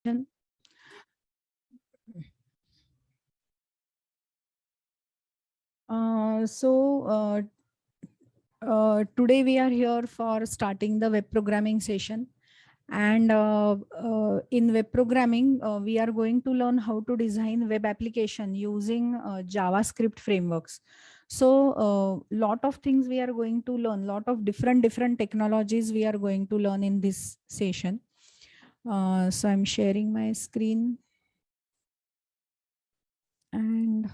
So today we are here for starting the web programming session. And in web programming, we are going to learn how to design web application using JavaScript frameworks. So lot of things we are going to learn, lot of different technologies we are going to learn in this session. So I'm sharing my screen. And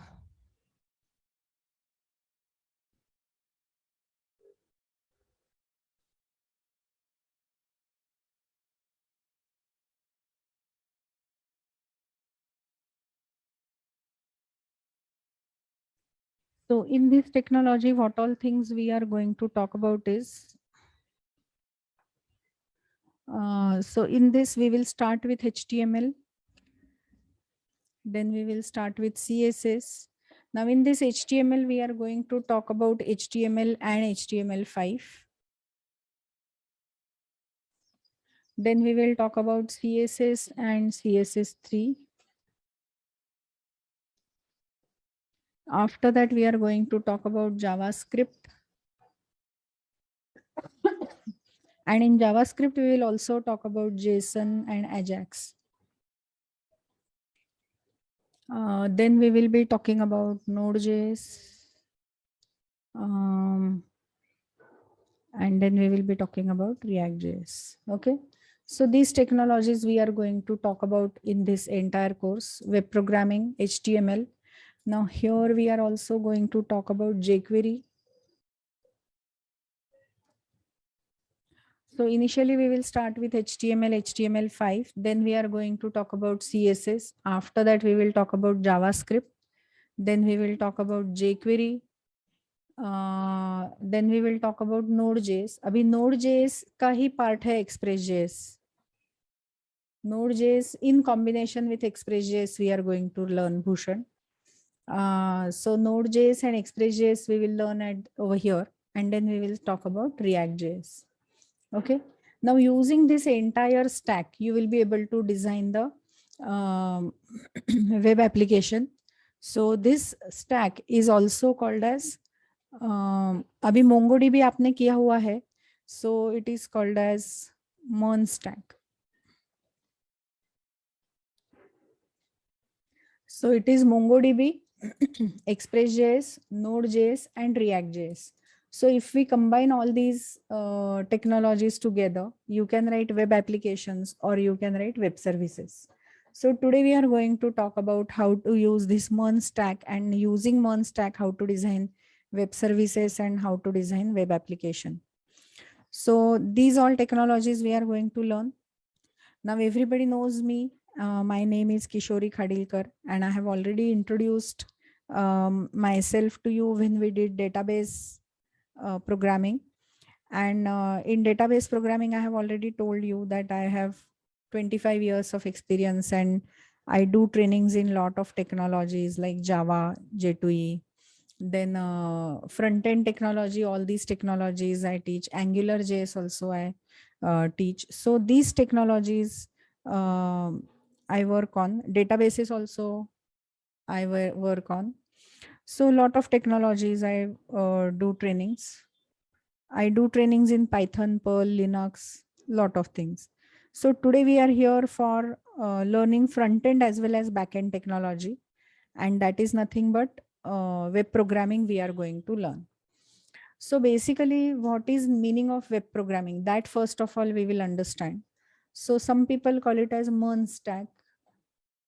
so in this technology, what all things we are going to talk about is, so in this we will start with HTML, then we will start with CSS. Now in this HTML, we are going to talk about HTML and HTML5. Then we will talk about CSS and CSS3. After that, we are going to talk about JavaScript. And in JavaScript, we will also talk about JSON and Ajax. Then we will be talking about Node.js. And then we will be talking about React.js. Okay. So these technologies we are going to talk about in this entire course, web programming, HTML. Now here we are also going to talk about jQuery. So initially we will start with HTML, HTML5. Then we are going to talk about CSS. After that we will talk about JavaScript. Then we will talk about jQuery. Then we will talk about Node.js. अभी Node.js का ही part है Express.js. Node.js in combination with Express.js we are going to learn, Bhushan. So Node.js and Express.js we will learn at over here, and then we will talk about React.js. Okay. Now using this entire stack, you will be able to design the web application. So this stack is also called as अभी MongoDB आपने किया हुआ है, so it is called as MERN stack. So it is MongoDB, Express.js, Node.js, and React.js. So if we combine all these technologies together, you can write web applications or you can write web services. So today we are going to talk about how to use this MERN stack, and using MERN stack, how to design web services and how to design web application. So these all technologies we are going to learn. Now everybody knows me. My name is Kishori Khadilkar, and I have already introduced myself to you when we did database programming. And in database programming, I have already told you that I have 25 years of experience, and I do trainings in lot of technologies like Java, J2E, then front-end technology, all these technologies I teach. Angular JS also I teach. So these technologies I work on. Databases also I work on. So a lot of technologies I do trainings. I do trainings in Python, Perl, Linux, lot of things. So today we are here for learning front-end as well as back-end technology. And that is nothing but web programming we are going to learn. So basically, what is meaning of web programming? That first of all we will understand. So some people call it as MERN stack.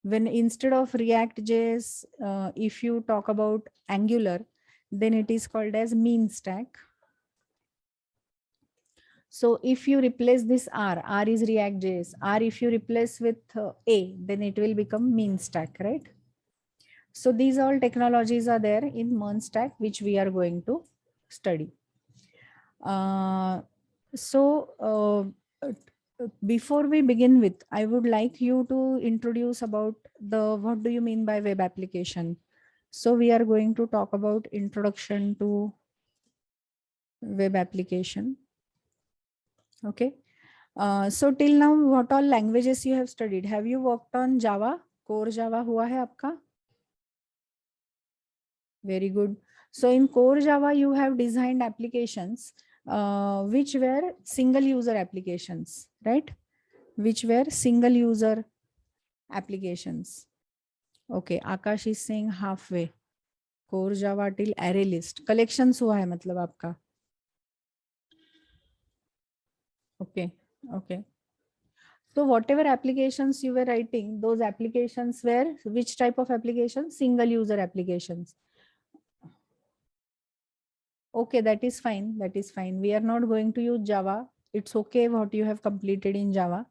When instead of React.js, if you talk about Angular, then it is called as mean stack. So if you replace this R is React.js, R if you replace with A, then it will become mean stack, right? So these all technologies are there in MERN stack, which we are going to study. Before we begin with, I would like you to introduce about what do you mean by web application. So we are going to talk about introduction to web application. Okay. So till now, what all languages you have studied? Have you worked on Java? Core Java हुआ है आपका? Very good. So in Core Java, you have designed applications which were single user applications, right? Which were single user applications. Okay, Akash is saying halfway. Core Java till array list. Collections हुआ है मतलब आपका. Okay, okay. So whatever applications you were writing, those applications were which type of applications? Single user applications. Okay, that is fine. That is fine. We are not going to use Java. It's okay what you have completed in Java.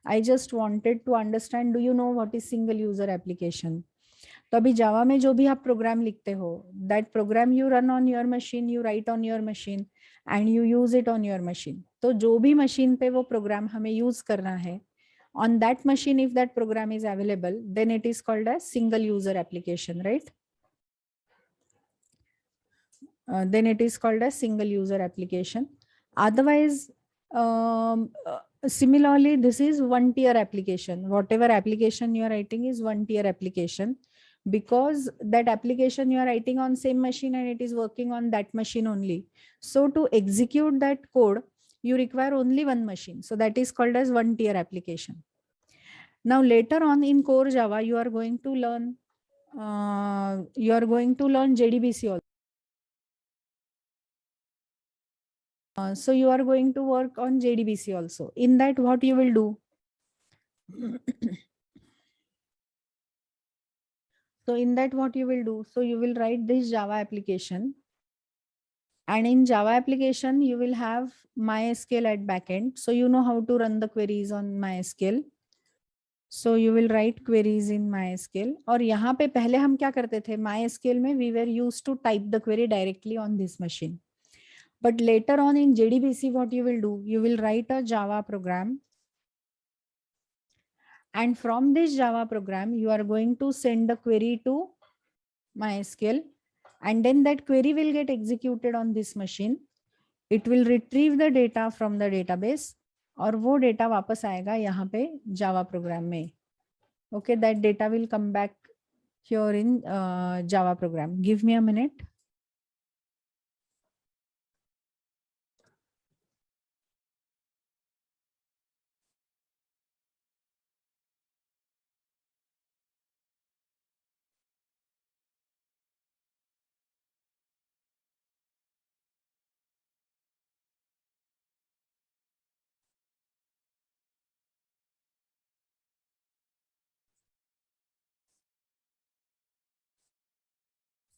I just wanted to understand, do you know what is single user application? तो अभी जावा में जो भी आप program लिखते हो, that program you run on your machine, you write on your machine and you use it on your machine. तो जो भी मशीन पे वो प्रोग्राम हमें यूज करना है, on that machine if that program is available, then it is called as single user application, right? Then it is called as single user application. Otherwise, similarly, this is one tier application. Whatever application you are writing is one tier application, because that application you are writing on same machine and it is working on that machine only. So to execute that code, you require only one machine. So that is called as one tier application. Now later on in core Java, you are going to learn JDBC also. So you are going to work on JDBC also. In that, what you will do? So in that, what you will do? So you will write this Java application. And in Java application, you will have MySQL at backend. So you know how to run the queries on MySQL. So you will write queries in MySQL. और यहाँ पे पहले हम क्या करते थे? MySQL में we were used to type the query directly on this machine. But later on in JDBC, what you will do? You will write a Java program. And from this Java program, you are going to send the query to MySQL. And then that query will get executed on this machine. It will retrieve the data from the database. और वो data वापस आएगा यहाँ पे Java program में. Okay, that data will come back here in Java program. Give me a minute.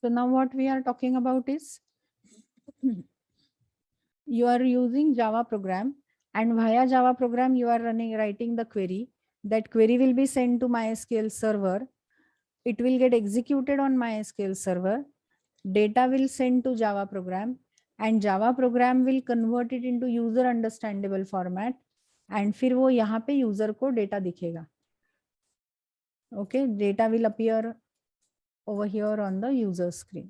So now what we are talking about is you are using Java program, and via Java program you are writing the query. That query will be sent to MySQL server. It will get executed on MySQL server. Data will send to Java program, and Java program will convert it into user understandable format, and फिर वो यहाँ पे user को data दिखेगा. Okay, data will appear over here on the user screen.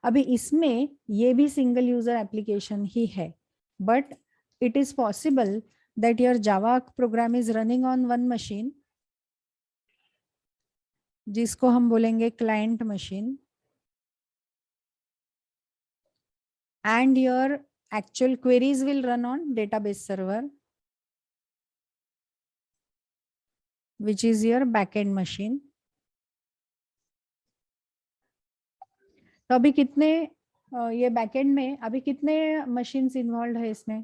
अभी इसमें ये भी सिंगल यूजर एप्लीकेशन ही है, but it is possible that your Java program is running on one machine, जिसको हम बोलेंगे client machine, and your actual queries will run on database server, which is your backend machine. तो अभी कितने ये backend में अभी कितने मशीन्स इन्वॉल्व है इसमें?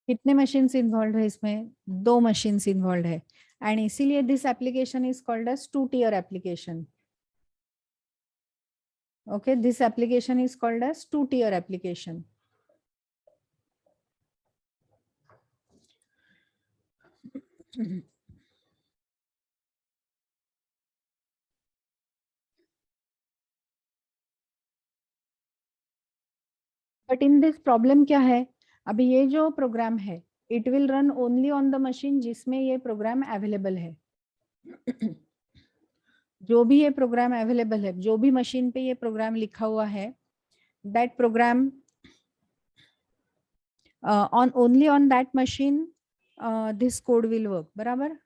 कितने मशीन्स इन्वॉल्व है इसमें? 2 मशीन्स इन्वॉल्व है, एंड इसीलिए this application is called as 2 tier application. Okay, this application is called as 2 tier application. But in this problem क्या है? अभी ये जो प्रोग्राम है, it will run only on the machine जिसमें ये प्रोग्राम available है. जो भी ये प्रोग्राम अवेलेबल है, जो भी मशीन पे ये प्रोग्राम लिखा हुआ है, that program on only on that machine this code will work. बराबर.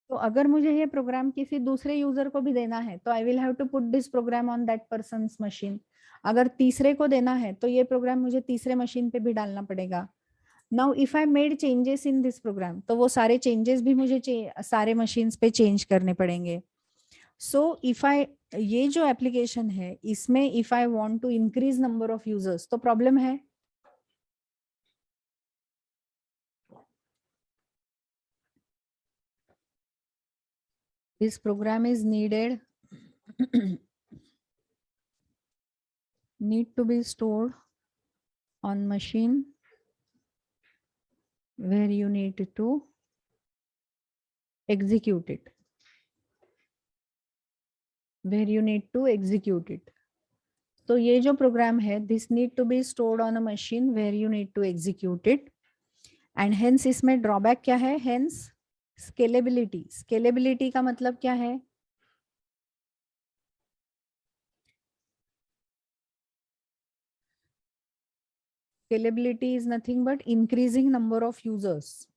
तो अगर मुझे ये प्रोग्राम किसी दूसरे यूजर को भी देना है तो I will have to put this program on that person's machine. अगर तीसरे को देना है तो ये प्रोग्राम मुझे तीसरे मशीन पे भी डालना पड़ेगा. Now if I made changes in this program, तो वो सारे चेंजेस भी मुझे सारे मशीन्स पे चेंज करने पड़ेंगे. सो इफ आई, ये जो एप्लीकेशन है इसमें if I want to increase number of users तो प्रॉब्लम है. This program is needed need to be stored on machine where you need to execute it. Where you need to execute it. तो ये जो programme है, this need to be stored on a machine where you need to execute it. And hence इसमें drawback क्या है? Hence scalability. Scalability का मतलब क्या है? Scalability is nothing but increasing number of users.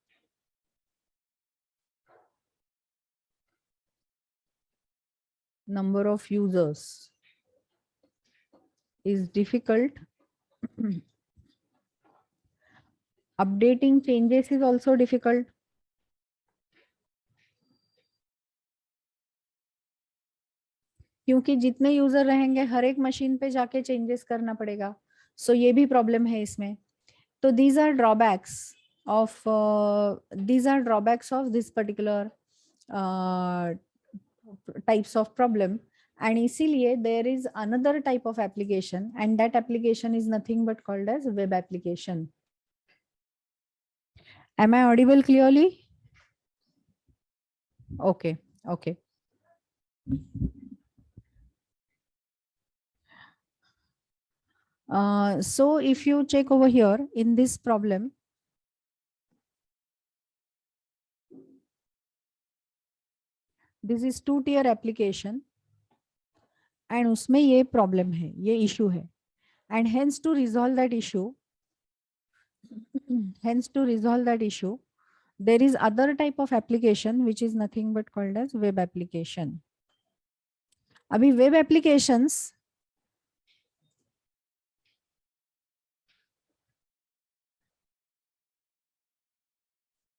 Number of users is difficult. Updating changes is also difficult. क्योंकि जितने user रहेंगे हर एक मशीन पे जाके चेंजेस करना पड़ेगा. सो ये भी प्रॉब्लम है इसमें. तो these are drawbacks of this particular types of problem. And इसीलिए there is another type of application, and that application is nothing but called as web application. Am I audible clearly? Okay. So if you check over here in this problem, this is two-tier application, and उसमें ये problem है, ये issue है, and hence to resolve that issue, there is other type of application which is nothing but called as web application. अभी web applications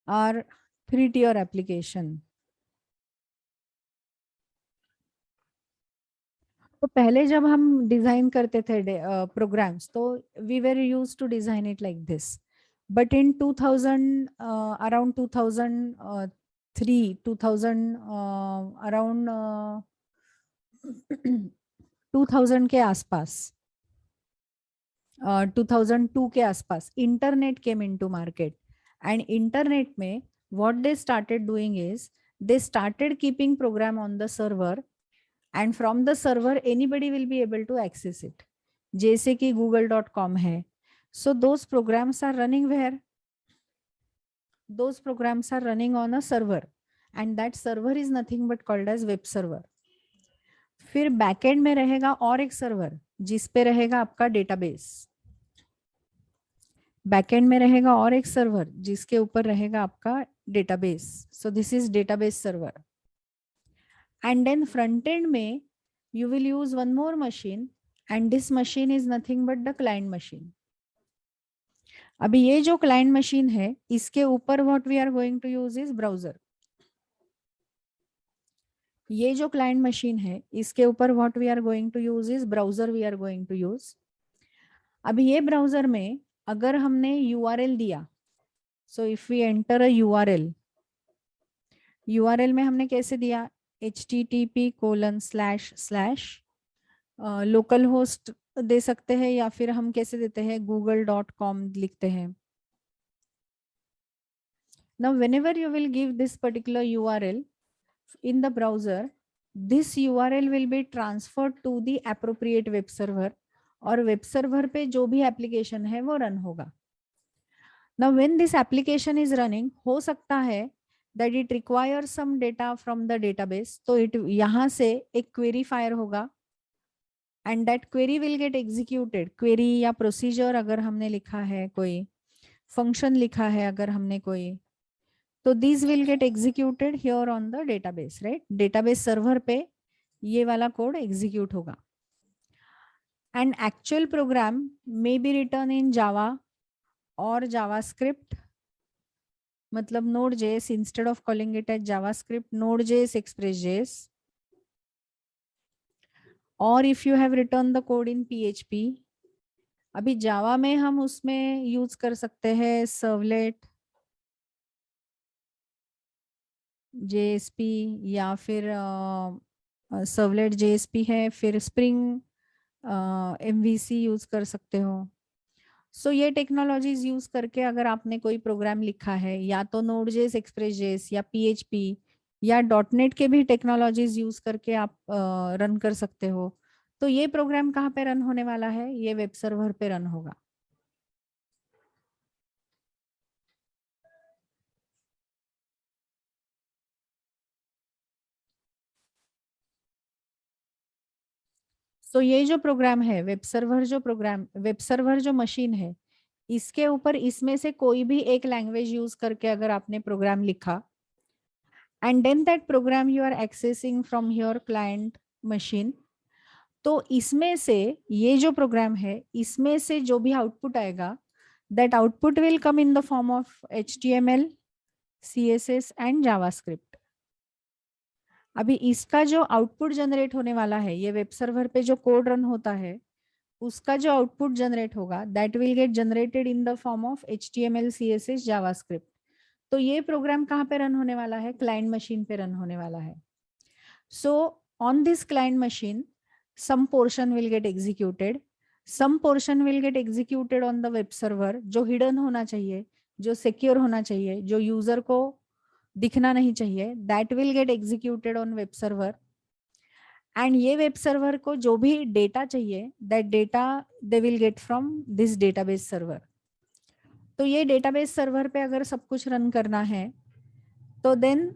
are three-tier application. तो पहले जब हम डिजाइन करते थे प्रोग्राम्स तो we were used to design it like this. But in 2000 around 2003 2000 around 2000 के आसपास 2002 के आसपास internet came into market. And internet में what they started doing is they started keeping program on the server, and from the server anybody will be able to access it. जैसे कि google.com है. So those programs are running where? Those programs are running on a server, and that server is nothing but called as web server. फिर backend में रहेगा और एक server जिस पे रहेगा आपका डेटाबेस. बैकएंड में रहेगा और एक सर्वर जिसके ऊपर रहेगा आपका database. So this is database server. And then front end में you will use one more machine, and this machine is nothing but the client machine. अभी ये जो client machine है इसके ऊपर what we are going to use is browser. ये जो client machine है इसके ऊपर what we are going to use is browser we are going to use. अभी ये browser में अगर हमने URL दिया, so if we enter a URL में हमने कैसे दिया? http:// लोकल होस्ट दे सकते हैं या फिर हम कैसे देते हैं? google.com लिखते हैं. Now whenever you will give this particular URL in the browser, this URL will be transferred to the appropriate web server, और वेब सर्वर पे जो भी एप्लीकेशन है वो रन होगा. Now when this application is running, हो सकता है that it requires some data from the database, तो it यहाँ से एक query fire होगा and that query will get executed. Query या procedure अगर हमने लिखा है कोई, function लिखा है अगर हमने कोई, तो these will get executed here on the database, right? Database server पे ये वाला code execute होगा. An actual program may be written in Java or JavaScript, मतलब Node.js, instead of calling it as JavaScript, Node.js, Express.js, or if you have written the code in PHP. अभी जावा में हम उसमें use कर सकते हैं servlet, JSP, या फिर सर्वलेट जेएसपी है, फिर स्प्रिंग एमवीसी यूज कर सकते हो. सो ये टेक्नोलॉजीज यूज करके अगर आपने कोई प्रोग्राम लिखा है, या तो नोड.जेएस, एक्सप्रेस.जेएस या पीएचपी या डॉटनेट के भी टेक्नोलॉजीज यूज करके आप रन कर सकते हो. तो ये प्रोग्राम कहाँ पे रन होने वाला है? ये वेब सर्वर पे रन होगा. तो ये जो प्रोग्राम है, वेब सर्वर जो मशीन है, इसके ऊपर इसमें से कोई भी एक लैंग्वेज यूज करके अगर आपने प्रोग्राम लिखा, and then that program you are accessing from your client machine, तो इसमें से ये जो प्रोग्राम है, इसमें से जो भी आउटपुट आएगा, that output will come in the form of HTML, CSS and JavaScript. अभी इसका जो आउटपुट जनरेट होने वाला है, ये वेब सर्वर पे जो कोड रन होता है, उसका जो आउटपुट जनरेट होगा, that will get generated in the form of HTML, CSS, JavaScript. तो ये प्रोग्राम कहाँ पे रन होने वाला है? क्लाइंट मशीन पे रन होने वाला है. सो on this client machine some portion will get executed, some portion will get executed on the web server, जो hidden होना चाहिए, जो secure होना चाहिए, जो user को दिखना नहीं चाहिए, that will get executed on web server. And ये web server को जो भी data चाहिए, that data they will get from this database server. तो ये database server पे अगर सब कुछ run करना है, तो then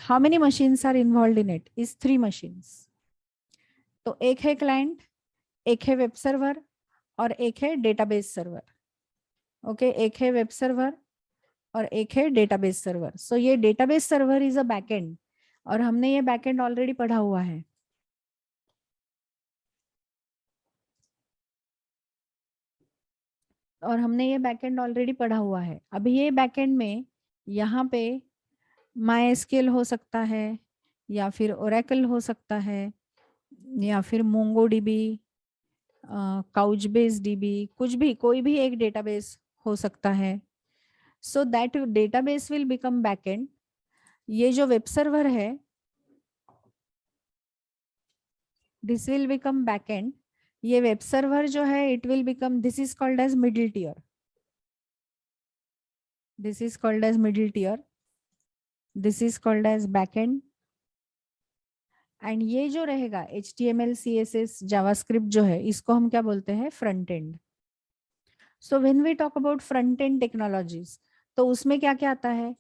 how many machines are involved in it? Is 3 machines. तो एक है क्लाइंट, एक है वेब सर्वर और एक है डेटाबेस सर्वर. ओके, एक है वेब सर्वर और एक है डेटाबेस सर्वर. सो ये database server is a backend, और हमने ये बैकएंड ऑलरेडी पढ़ा हुआ है. अभी ये बैकएंड में यहाँ पे MySQL हो सकता है, या फिर Oracle हो सकता है, या फिर MongoDB, काउचबेस DB, कुछ भी, कोई भी एक डेटाबेस हो सकता है. So that database will become backend. ये जो वेब सर्वर है, दिस विल बिकम बैकएंड. ये वेब सर्वर जो है, it will become, this is called as middle tier, this is called as middle tier, this is called as backend. And ये जो रहेगा HTML, CSS, JavaScript जो है, इसको हम क्या बोलते हैं? Front end. So when we talk about front end technologies, तो उसमें क्या क्या आता है?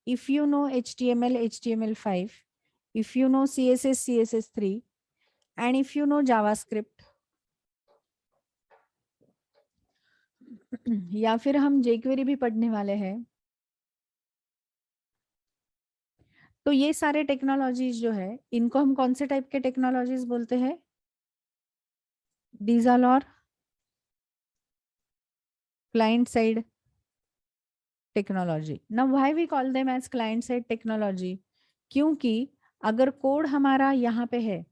If you know HTML, HTML5, if you know CSS, CSS3, and if you know JavaScript, या फिर हम jQuery भी पढ़ने वाले हैं, तो ये सारे टेक्नोलॉजीज जो है, इनको हम कौन से टाइप के टेक्नोलॉजीज बोलते हैं? These are all client side technology. Now why we call them as client side technology? क्योंकि अगर कोड हमारा यहाँ पे है,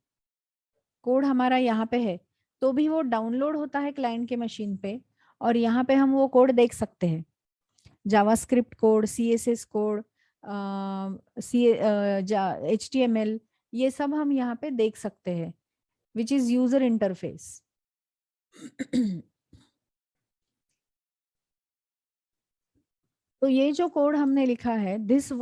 कोड हमारा यहाँ पे है, तो भी वो डाउनलोड होता है क्लाइंट के मशीन पे, और यहाँ पे हम वो कोड देख सकते हैं. JavaScript code, CSS code, HTML, ये सब हम यहाँ पे देख सकते हैं, विच इज यूजर इंटरफेस. तो ये जो कोड हमने लिखा है, this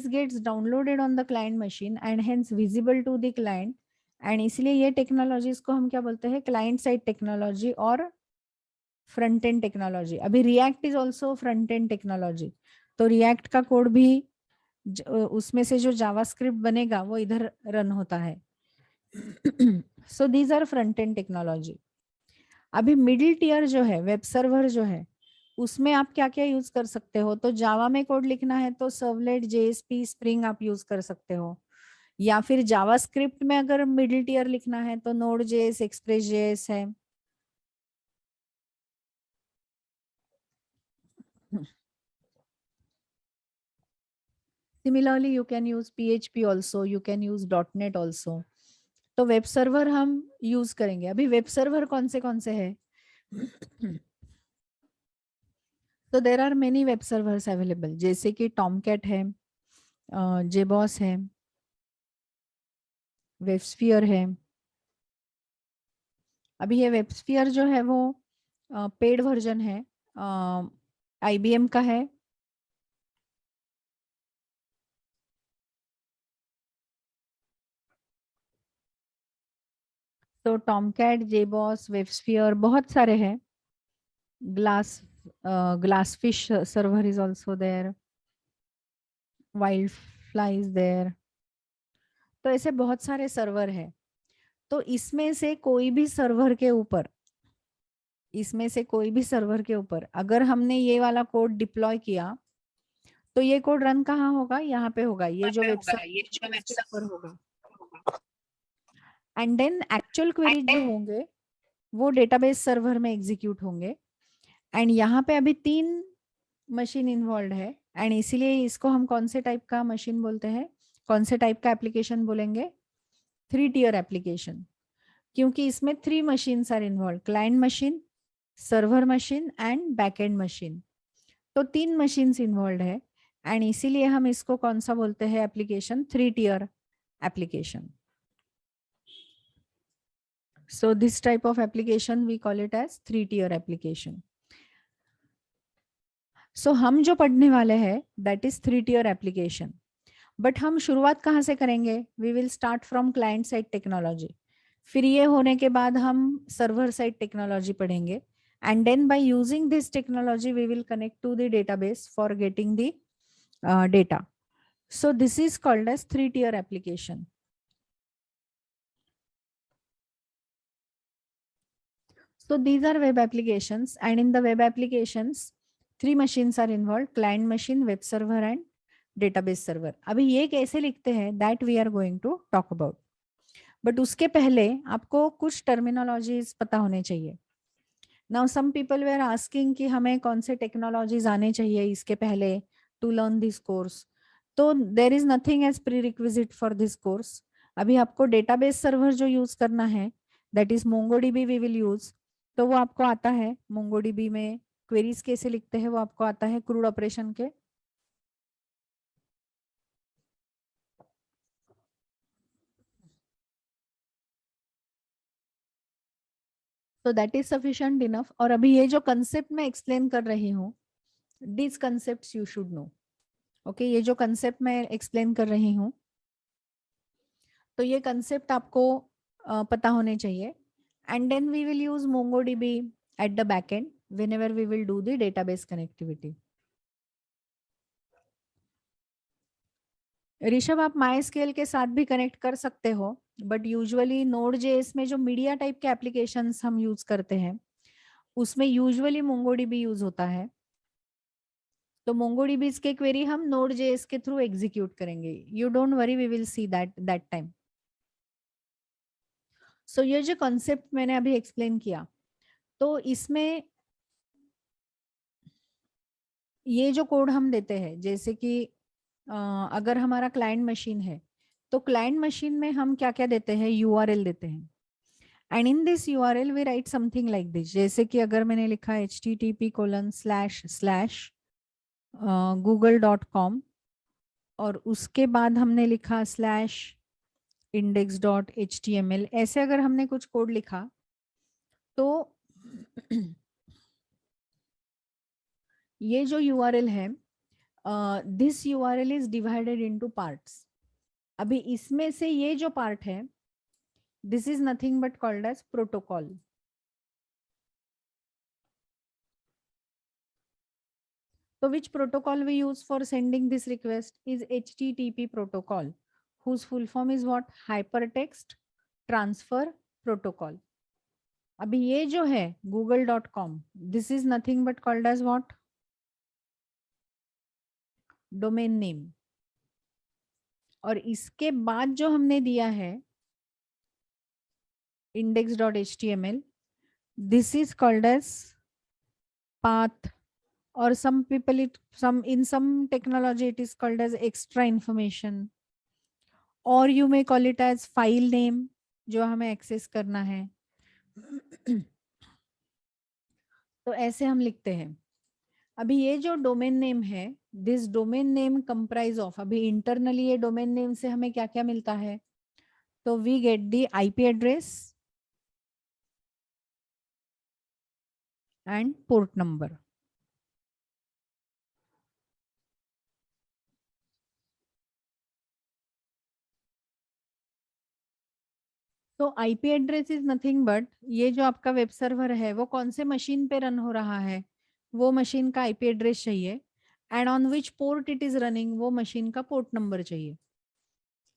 gets downloaded on the client machine and hence visible to the client. And इसलिए ये टेक्नोलॉजीज को हम क्या बोलते हैं? क्लाइंट साइड टेक्नोलॉजी और फ्रंट एंड टेक्नोलॉजी। अभी React is also front end technology, तो रिएक्ट का कोड भी उसमें से जो जावास्क्रिप्ट बनेगा वो इधर रन होता है। So these are front end technology. अभी मिडिल टीयर जो है, वेब सर्वर जो है, उसमें आप क्या क्या यूज कर सकते हो? तो जावा में कोड लिखना है तो सर्वलेट, जेएसपी, स्प्रिंग आप यूज कर सकते हो, या फिर जावास्क्रिप्ट में अगर मिडिल टीयर लिखना है तो नोड जेएस, एक्सप्रेस जेएस है। Similarly, you can use PHP also, you can use .NET also. तो वेब सर्वर हम यूज करेंगे। अभी वेब सर्वर कौन से है? तो there are many web servers available, जैसे कि टॉमकैट है, जेबॉस है, वेबस्फियर है। अभी ये वेबस्फियर जो है वो पेड वर्जन है, IBM का है। तो टॉमकैट, जेबॉस, वेबस्फियर बहुत सारे हैं। GlassFish server is also there, WildFly is there. तो ऐसे बहुत सारे सर्वर है। तो इसमें से कोई भी सर्वर के ऊपर, अगर हमने ये वाला कोड डिप्लॉय किया तो ये कोड रन कहाँ होगा? यहाँ पे होगा, ये जो वेबसाइट इसके ऊपर होगा। एंड देन एक्चुअल क्वेरीज जो होंगे वो डेटाबेस सर्वर में एग्जीक्यूट होंगे। एंड यहाँ पे अभी 3 मशीन इन्वॉल्व है, एंड इसीलिए इसको हम कौन से टाइप का मशीन बोलते हैं, कौन से टाइप का एप्लीकेशन बोलेंगे? 3 टियर एप्लीकेशन, क्योंकि इसमें 3 machines are involve, client machine, server machine and backend machine. तो 3 मशीन्स इन्वॉल्व है, एंड इसीलिए हम इसको कौन सा बोलते हैं application? 3 tier application. So this type of application we call it as 3 tier application. So हम जो पढ़ने वाले हैं that is 3 tier application. But हम शुरुआत कहाँ से करेंगे? We will start from client side technology. फिर ये होने के बाद हम server side technology पढ़ेंगे, and then by using this technology we will connect to the database for getting the data. So this is called as 3 tier application. So these are web applications, and in the web applications 3 machines are involved, client machine, web server and database server. अभी ये कैसे लिखते हैं that we are going to talk about. But उसके पहले आपको कुछ terminologies पता होने चाहिए। Now some people were asking कि हमें कौन से टेक्नोलॉजीज आने चाहिए इसके पहले to learn this course. तो there is nothing as prerequisite for this course. अभी आपको डेटाबेस सर्वर जो यूज करना है that is MongoDB we will use, तो वो आपको आता है। MongoDB में क्वेरीज कैसे लिखते हैं वो आपको आता है, क्रूड ऑपरेशन के। तो दैट इज सफिशिएंट इनफ। और अभी ये जो कंसेप्ट मैं एक्सप्लेन कर रही हूँ, this concepts you should no. Okay, ये जो कंसेप्ट मैं एक्सप्लेन कर रही हूँ तो ये कंसेप्ट आपको पता होने चाहिए। And then we will use MongoDB at the back end whenever we will do the database connectivity. Rishabh, आप MySQL के साथ भी कनेक्ट कर सकते हो, बट यूजुअली Node.js में जो मीडिया टाइप के एप्लीकेशंस हम यूज करते हैं उसमें यूजुअली MongoDB यूज होता है। तो MongoDB के क्वेरी हम Node.js के थ्रू एग्जीक्यूट करेंगे। You don't worry, we will see that time. So ये जो कॉन्सेप्ट मैंने अभी एक्सप्लेन किया, तो इसमें ये जो कोड हम देते हैं, जैसे कि अगर हमारा क्लाइंट मशीन है तो क्लाइंट मशीन में हम क्या क्या देते हैं? URL देते हैं। And in this URL we write something like this, जैसे कि अगर मैंने लिखा http:// google.com और उसके बाद हमने लिखा /index.html, ऐसे अगर हमने कुछ कोड लिखा तो ये जो URL है, this URL is divided into parts. अभी इसमें से ये जो पार्ट है, this is nothing but called as protocol. So which protocol we use for sending this request is HTTP protocol, whose full form is what? Hypertext Transfer Protocol. अभी ये जो है google.com, this is nothing but called as what? Domain name. और इसके बाद जो हमने दिया है index.html, this is called as path, or some people in some technology it is called as extra information, or you may call it as file name जो हमें access करना है. तो ऐसे हम लिखते हैं. अभी ये जो डोमेन नेम है, this domain name comprise of, अभी इंटरनली ये डोमेन नेम से हमें क्या क्या मिलता है? तो we get the IP address and port number. तो IP address is nothing but ये जो आपका वेब सर्वर है वो कौन से मशीन पे रन हो रहा है, वो मशीन का आईपी एड्रेस चाहिए, and on which port it is running, वो मशीन का पोर्ट नंबर चाहिए.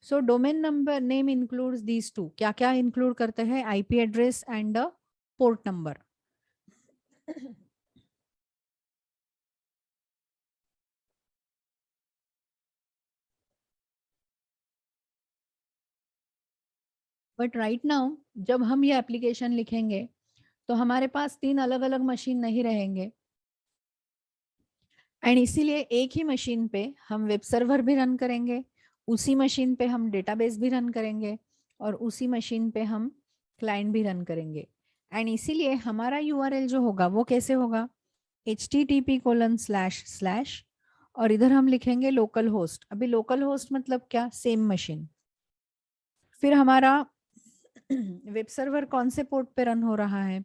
So domain number name includes these two. क्या क्या इंक्लूड करते हैं? IP address and the port number. But right now जब हम ये एप्लीकेशन लिखेंगे तो हमारे पास 3 अलग अलग मशीन नहीं रहेंगे, एंड इसीलिए एक ही मशीन पे हम वेब सर्वर भी रन करेंगे, उसी मशीन पे हम डेटाबेस भी रन करेंगे, और उसी मशीन पे हम क्लाइंट भी रन करेंगे. एंड इसीलिए हमारा यूआरएल जो होगा वो कैसे होगा? http:// और इधर हम लिखेंगे लोकल होस्ट. अभी लोकल होस्ट मतलब क्या? Same machine. फिर हमारा वेब सर्वर कौन से पोर्ट पे रन हो रहा है?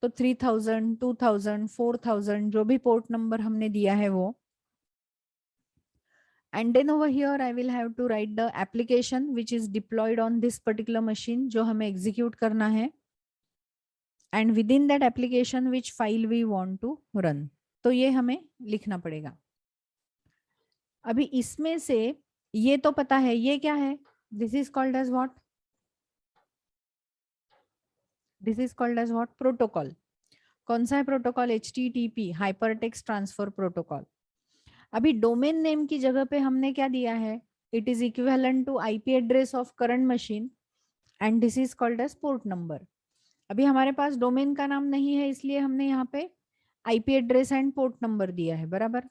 तो 3000, 2000, 4000 जो भी पोर्ट नंबर हमने दिया है वो. And then over here I will have to write the application which is deployed on this particular machine जो हमें execute करना है, and within that application which file we want to run. तो ये हमें लिखना पड़ेगा. अभी इसमें से ये तो पता है ये क्या है? This is called as what? This is called as what? Protocol. कौन सा है protocol? HTTP Hypertext Transfer Protocol. अभी डोमेन नेम की जगह पे हमने क्या दिया है? It is equivalent to IP address of current machine and this is called as port number. अभी हमारे पास डोमेन का नाम नहीं है इसलिए हमने यहाँ पे IP address and port number दिया है, बराबर.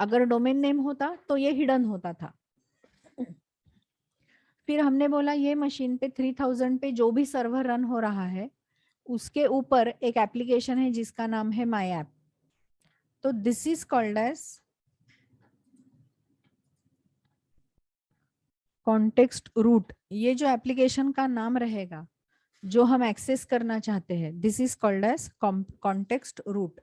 अगर डोमेन नेम होता तो ये हिडन होता था. फिर हमने बोला ये मशीन पे 3000 पे जो भी सर्वर रन हो रहा है उसके ऊपर एक एप्लीकेशन है जिसका नाम है माई ऐप. तो this is called as context root. ये जो एप्लीकेशन का नाम रहेगा जो हम एक्सेस करना चाहते हैं, this is called as context root.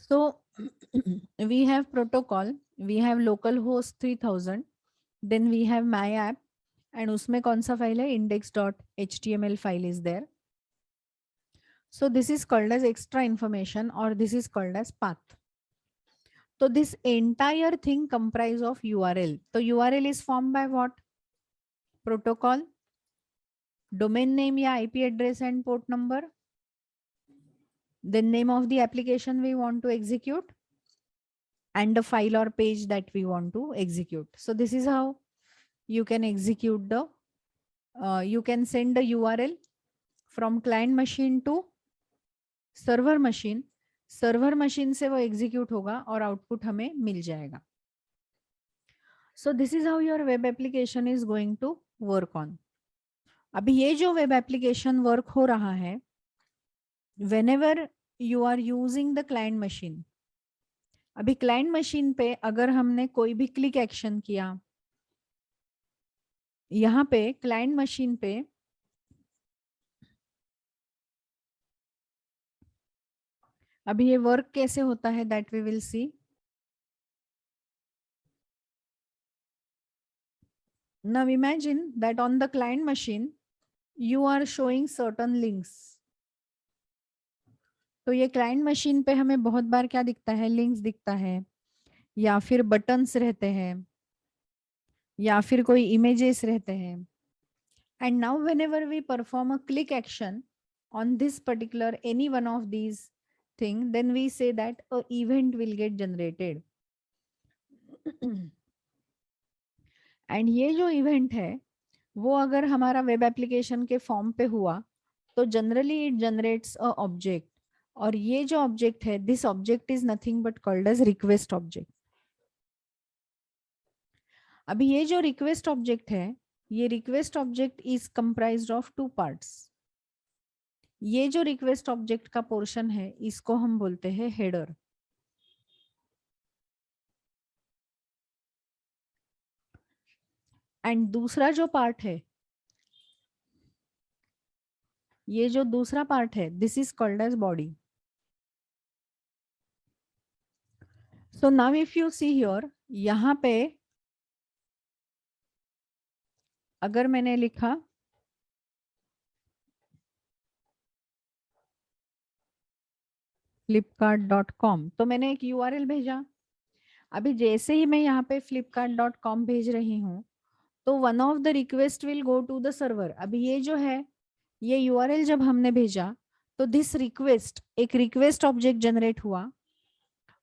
So we have protocol, we have localhost 3000, then we have my app, and उसमें कौन सा फाइल है? index.html file is there. So this is called as extra information, or this is called as path. So this entire thing comprise of URL. So URL is formed by what? Protocol, domain name या IP address and port number, the name of the application we want to execute, and the file or page that we want to execute. So this is how you can execute the, you can send the URL from client machine to server machine. Server machine से वो execute होगा और output हमें मिल जाएगा. So this is how your web application is going to work on. अभी ये जो वेब एप्लीकेशन वर्क हो रहा है, whenever you are using the client machine. अभी क्लाइंट मशीन पे अगर हमने कोई भी क्लिक एक्शन किया, यहाँ पे क्लाइंट मशीन पे अभी ये वर्क कैसे होता है that we will see. Now imagine that on the client machine you are showing certain links. तो ये क्लाइंट मशीन पे हमें बहुत बार क्या दिखता है, लिंक्स दिखता है, या फिर बटन्स रहते हैं, या फिर कोई इमेजेस रहते हैं. And now whenever we perform a click action on this particular any one of these thing, then we say that a event will get generated. And ये जो इवेंट है वो अगर हमारा वेब एप्लीकेशन के फॉर्म पे हुआ तो generally it generates a object. और ये जो ऑब्जेक्ट है, this object is nothing but called as request object. अभी ये जो रिक्वेस्ट ऑब्जेक्ट है, ये request object is comprised of two parts. ये जो रिक्वेस्ट ऑब्जेक्ट का पोर्शन है इसको हम बोलते हैं हेडर. एंड दूसरा जो पार्ट है, ये जो दूसरा पार्ट है, this is called as body. So now if you see here, यहाँ पे अगर मैंने लिखा flipkart.com तो मैंने एक URL भेजा. अभी जैसे ही मैं यहाँ पे flipkart.com भेज रही हूँ तो one of the request will go to the server. अभी ये जो है, ये URL जब हमने भेजा तो दिस रिक्वेस्ट, एक रिक्वेस्ट ऑब्जेक्ट जनरेट हुआ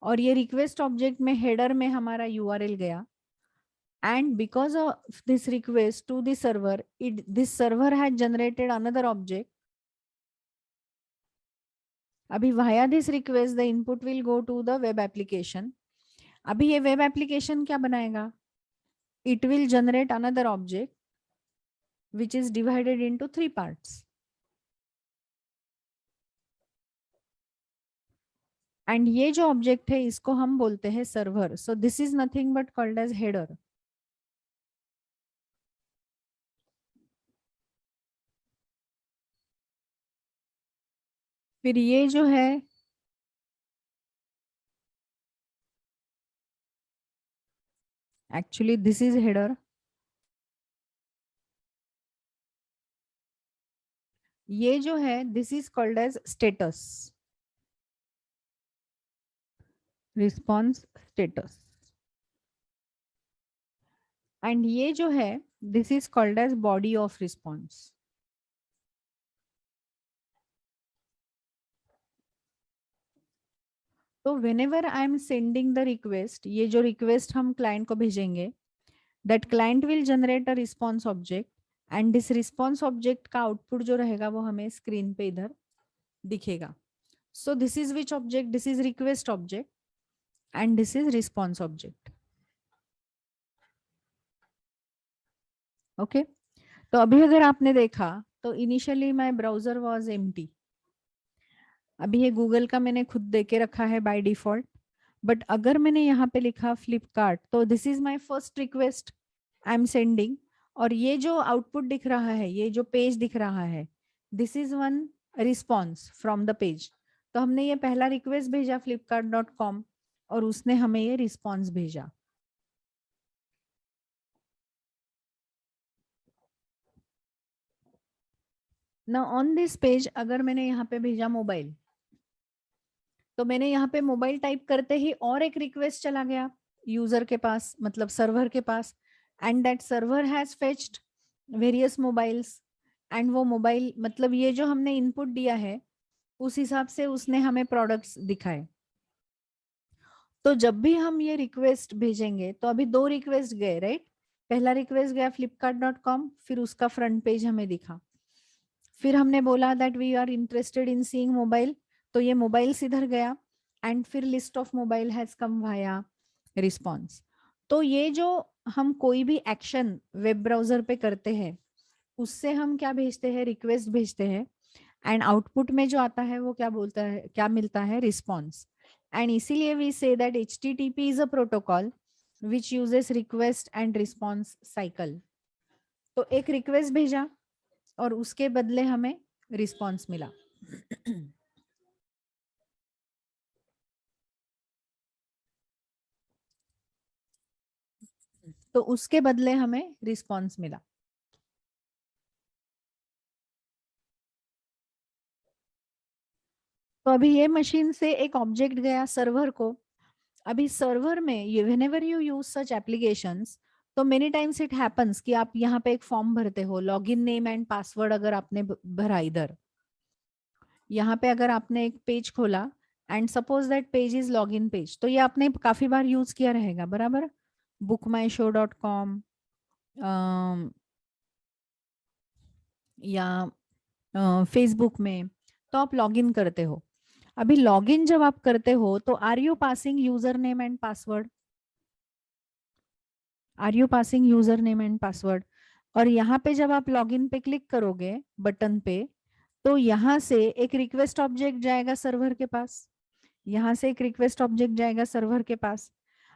और ये रिक्वेस्ट ऑब्जेक्ट में हेडर में हमारा URL गया. And because of this request to the server, this server had generated another object. अभी via this request the input will go to the web application. अभी ये web application क्या बनाएगा? It will generate another object which is divided into 3 parts. And ये जो object है इसको हम बोलते हैं server. So this is nothing but called as header. फिर ये जो है actually this is header. ये जो है this is called as status, response status. And ये जो है this is called as body of response. तो whenever I am sending the request, ये जो रिक्वेस्ट हम क्लाइंट को भेजेंगे, that client will generate a response object. And this response object का आउटपुट जो रहेगा वो हमें स्क्रीन पे इधर दिखेगा. So this is which object, this is request object and this is response object. Okay, तो अभी अगर आपने देखा तो initially my browser was empty. अभी ये गूगल का मैंने खुद दे के रखा है बाय डिफॉल्ट. बट अगर मैंने यहाँ पे लिखा फ्लिपकार्ट तो this is my first request I am sending. और ये जो आउटपुट दिख रहा है, ये जो पेज दिख रहा है, this is one response from the page. तो हमने ये पहला रिक्वेस्ट भेजा flipkart.com और उसने हमें ये रिस्पॉन्स भेजा. ना ऑन दिस पेज अगर मैंने यहाँ पे भेजा मोबाइल, तो मैंने यहाँ पे मोबाइल टाइप करते ही और एक रिक्वेस्ट चला गया यूजर के पास, मतलब सर्वर के पास. And that server has fetched various mobiles. एंड वो मोबाइल, मतलब ये जो हमने इनपुट दिया है उस हिसाब से उसने हमें प्रोडक्ट्स दिखाए. तो जब भी हम ये रिक्वेस्ट भेजेंगे तो अभी 2 रिक्वेस्ट गए, राइट. पहला रिक्वेस्ट गया flipkart.com, फिर उसका फ्रंट पेज हमें दिखा. फिर हमने बोला that we are interested in seeing mobile, तो ये मोबाइल इधर गया. एंड फिर list of mobile has come via response. तो ये जो हम कोई भी एक्शन वेब ब्राउजर पे करते हैं उससे हम क्या भेजते हैं, रिक्वेस्ट भेजते हैं. एंड आउटपुट में जो आता है वो क्या बोलता है, क्या मिलता है, रिस्पॉन्स. एंड इसीलिए we say that HTTP is a protocol which uses request and response cycle. तो एक रिक्वेस्ट भेजा और उसके बदले हमें रिस्पॉन्स मिला. तो उसके बदले हमें रिस्पॉन्स मिला। तो अभी ये मशीन से एक ऑब्जेक्ट गया सर्वर को। अभी सर्वर में ये whenever you use such applications, तो मेनी टाइम्स इट हैपेंस कि आप यहाँ पे एक फॉर्म भरते हो, लॉगिन नेम एंड पासवर्ड अगर आपने भरा इधर, यहाँ पे अगर आपने एक पेज खोला and suppose that page is login page, तो ये आपने काफी बार यूज किया रहेगा बराबर, bookmyshow.com या फेसबुक में, तो आप लॉगिन करते हो। अभी लॉगिन जब आप करते हो तो are you passing user name and password, are you passing user name and password. और यहाँ पे जब आप लॉगिन पे क्लिक करोगे बटन पे, तो यहाँ से एक रिक्वेस्ट ऑब्जेक्ट जाएगा सर्वर के पास, यहाँ से एक रिक्वेस्ट ऑब्जेक्ट जाएगा सर्वर के पास।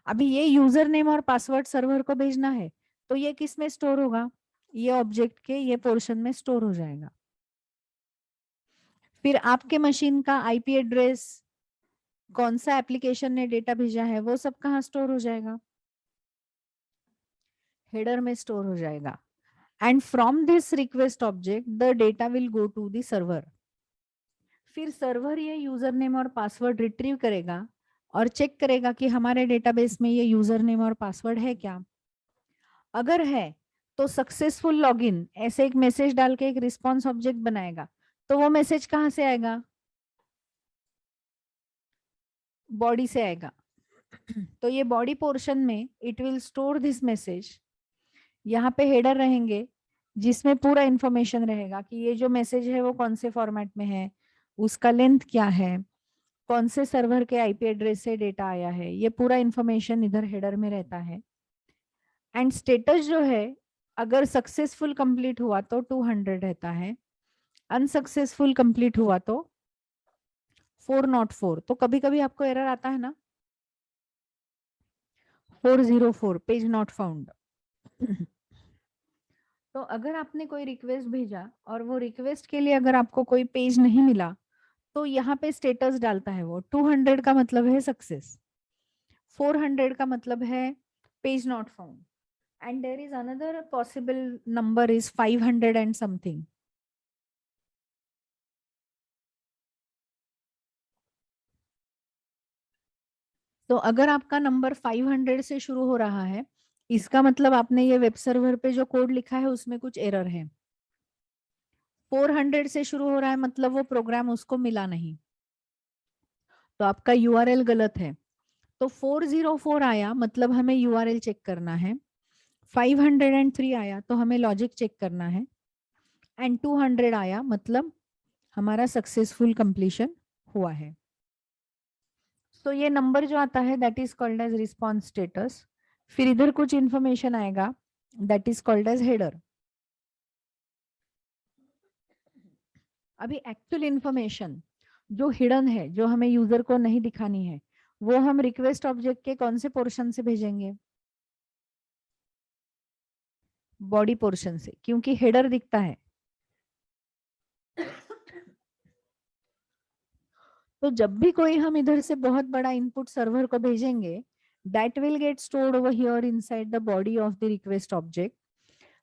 अभी ये यूजर नेम और पासवर्ड सर्वर को भेजना है, तो ये किस में स्टोर होगा, ये ऑब्जेक्ट के ये पोर्शन में स्टोर हो जाएगा। फिर आपके मशीन का आईपी एड्रेस, कौन सा एप्लीकेशन ने डेटा भेजा है, वो सब कहाँ स्टोर हो जाएगा, हेडर में स्टोर हो जाएगा। And from this request object the data will go to the server. फिर सर्वर ये यूजर नेम और पासवर्ड रिट्रीव करेगा और चेक करेगा कि हमारे डेटाबेस में ये यूजर नेम और पासवर्ड है क्या। अगर है तो सक्सेसफुल लॉगिन ऐसे एक मैसेज डाल के एक रिस्पॉन्स ऑब्जेक्ट बनाएगा। तो वो मैसेज कहाँ से आएगा, बॉडी से आएगा। तो ये बॉडी पोर्शन में it will store this message, यहाँ पे हेडर रहेंगे जिसमें पूरा इंफॉर्मेशन रहेगा कि ये जो मैसेज है वो कौन से फॉर्मेट में है, उसका लेंथ क्या है, कौन से सर्वर के आईपी एड्रेस से डेटा आया है, ये पूरा इंफॉर्मेशन इधर हेडर में रहता है। एंड स्टेटस जो है, अगर सक्सेसफुल कंप्लीट हुआ तो 200 रहता है, अनसक्सेसफुल कंप्लीट हुआ तो 404। तो कभी कभी आपको एरर आता है ना, 404 पेज नॉट फाउंड। तो अगर आपने कोई रिक्वेस्ट भेजा और वो रिक्वेस्ट के लिए अगर आपको कोई पेज नहीं मिला, तो यहाँ पे स्टेटस डालता है वो, 200 का मतलब है सक्सेस, 400 का मतलब है page not found, and there is another possible number is 500 and something. तो अगर आपका नंबर 500 से शुरू हो रहा है, इसका मतलब आपने ये वेब सर्वर पे जो कोड लिखा है उसमें कुछ एरर है। 400 से शुरू हो रहा है मतलब वो प्रोग्राम उसको मिला नहीं, तो आपका यूआरएल गलत है। तो 404 आया मतलब हमें यूआरएल चेक करना है, 503 आया तो हमें लॉजिक चेक करना है, एंड 200 आया मतलब हमारा सक्सेसफुल कंप्लीशन हुआ है। तो ये नंबर जो आता है that is called as response status. फिर इधर कुछ इंफॉर्मेशन आएगा that is called as header. अभी एक्चुअल इंफॉर्मेशन जो हिडन है, जो हमें यूजर को नहीं दिखानी है, वो हम रिक्वेस्ट ऑब्जेक्ट के कौन से पोर्शन से भेजेंगे, बॉडी पोर्शन से, क्योंकि हेडर दिखता है। तो जब भी कोई हम इधर से बहुत बड़ा इनपुट सर्वर को भेजेंगे, that will get stored over here inside the body of the request object.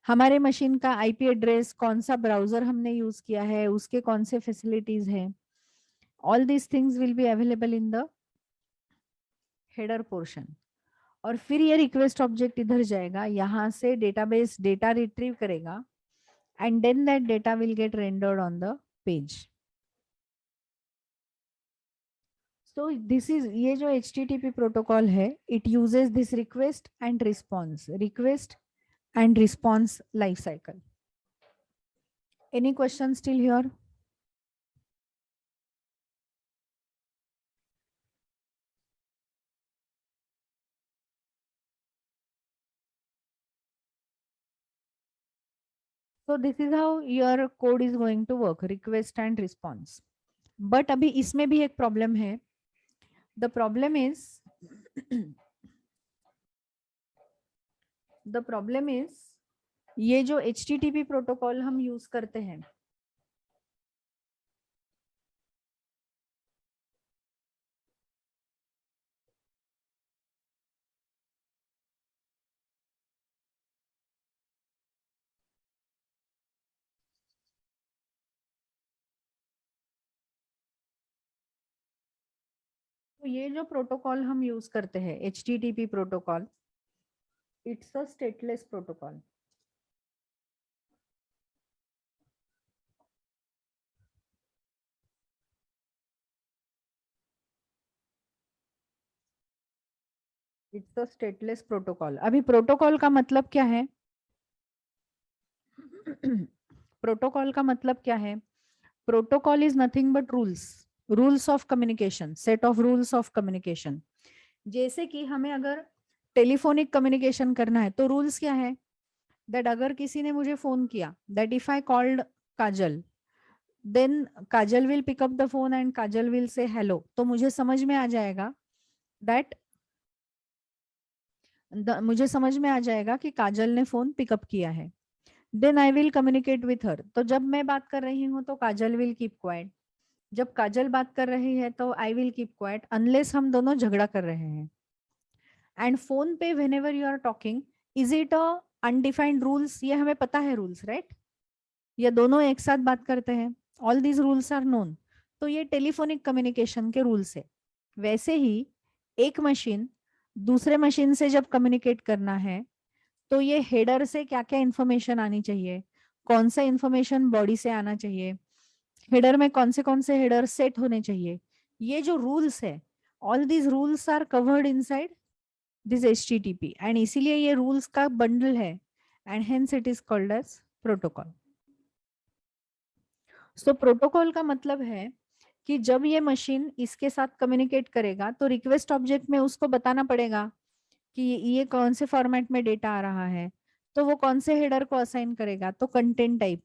हमारे मशीन का आईपी एड्रेस, कौन सा ब्राउजर हमने यूज किया है, उसके कौन से फैसिलिटीज हैं, all these things will be available in the header portion. और फिर ये रिक्वेस्ट ऑब्जेक्ट इधर जाएगा, यहाँ से डेटाबेस डेटा रिट्रीव करेगा, and then that data will get rendered on the page. So this is, ये जो HTTP प्रोटोकॉल है, it uses this request and response life cycle. Any question still here? So this is how your code is going to work, request and response. But अभी इसमें भी एक problem है। The problem is the problem is ये जो HTTP protocol हम use करते हैं, ये जो प्रोटोकॉल हम यूज करते हैं HTTP protocol, it's a stateless protocol. It's a stateless protocol. अभी प्रोटोकॉल का मतलब क्या है? प्रोटोकॉल का मतलब क्या है? Protocol is nothing but rules, rules of communication, set of rules of communication. जैसे कि हमें अगर टेलीफोनिक कम्युनिकेशन करना है तो रूल्स क्या है? दैट अगर किसी ने मुझे फोन किया, that if I called Kajal, then Kajal will pick up the phone and Kajal will say hello, तो मुझे समझ में आ जाएगा दैट मुझे समझ में आ जाएगा कि काजल ने फोन पिकअप किया है। Then I will communicate with her, तो जब मैं बात कर रही हूँ तो काजल विल कीप क्वाइट, जब काजल बात कर रही है तो I will keep quiet, unless हम दोनों झगड़ा कर रहे हैं। एंड फोन पे whenever you are talking, is it a undefined rules? ये हमें पता है रूल्स, राइट? ये दोनों एक साथ बात करते हैं, all these rules are known. तो ये टेलीफोनिक कम्युनिकेशन के रूल्स है। वैसे ही एक मशीन दूसरे मशीन से जब कम्युनिकेट करना है तो ये हेडर से क्या क्या इंफॉर्मेशन आनी चाहिए, कौन सा इंफॉर्मेशन बॉडी से आना चाहिए, हेडर में कौन से हेडर सेट होने चाहिए, ये जो रूल्स है, all these rules are covered inside this HTTP, and इसीलिए ये रूल्स का बंडल है, and hence it is called as protocol. सो प्रोटोकॉल का मतलब है कि जब ये मशीन इसके साथ कम्युनिकेट करेगा तो रिक्वेस्ट ऑब्जेक्ट में उसको बताना पड़ेगा कि ये कौन से फॉर्मेट में डेटा आ रहा है, तो वो कौन से हेडर को असाइन करेगा, तो कंटेंट टाइप।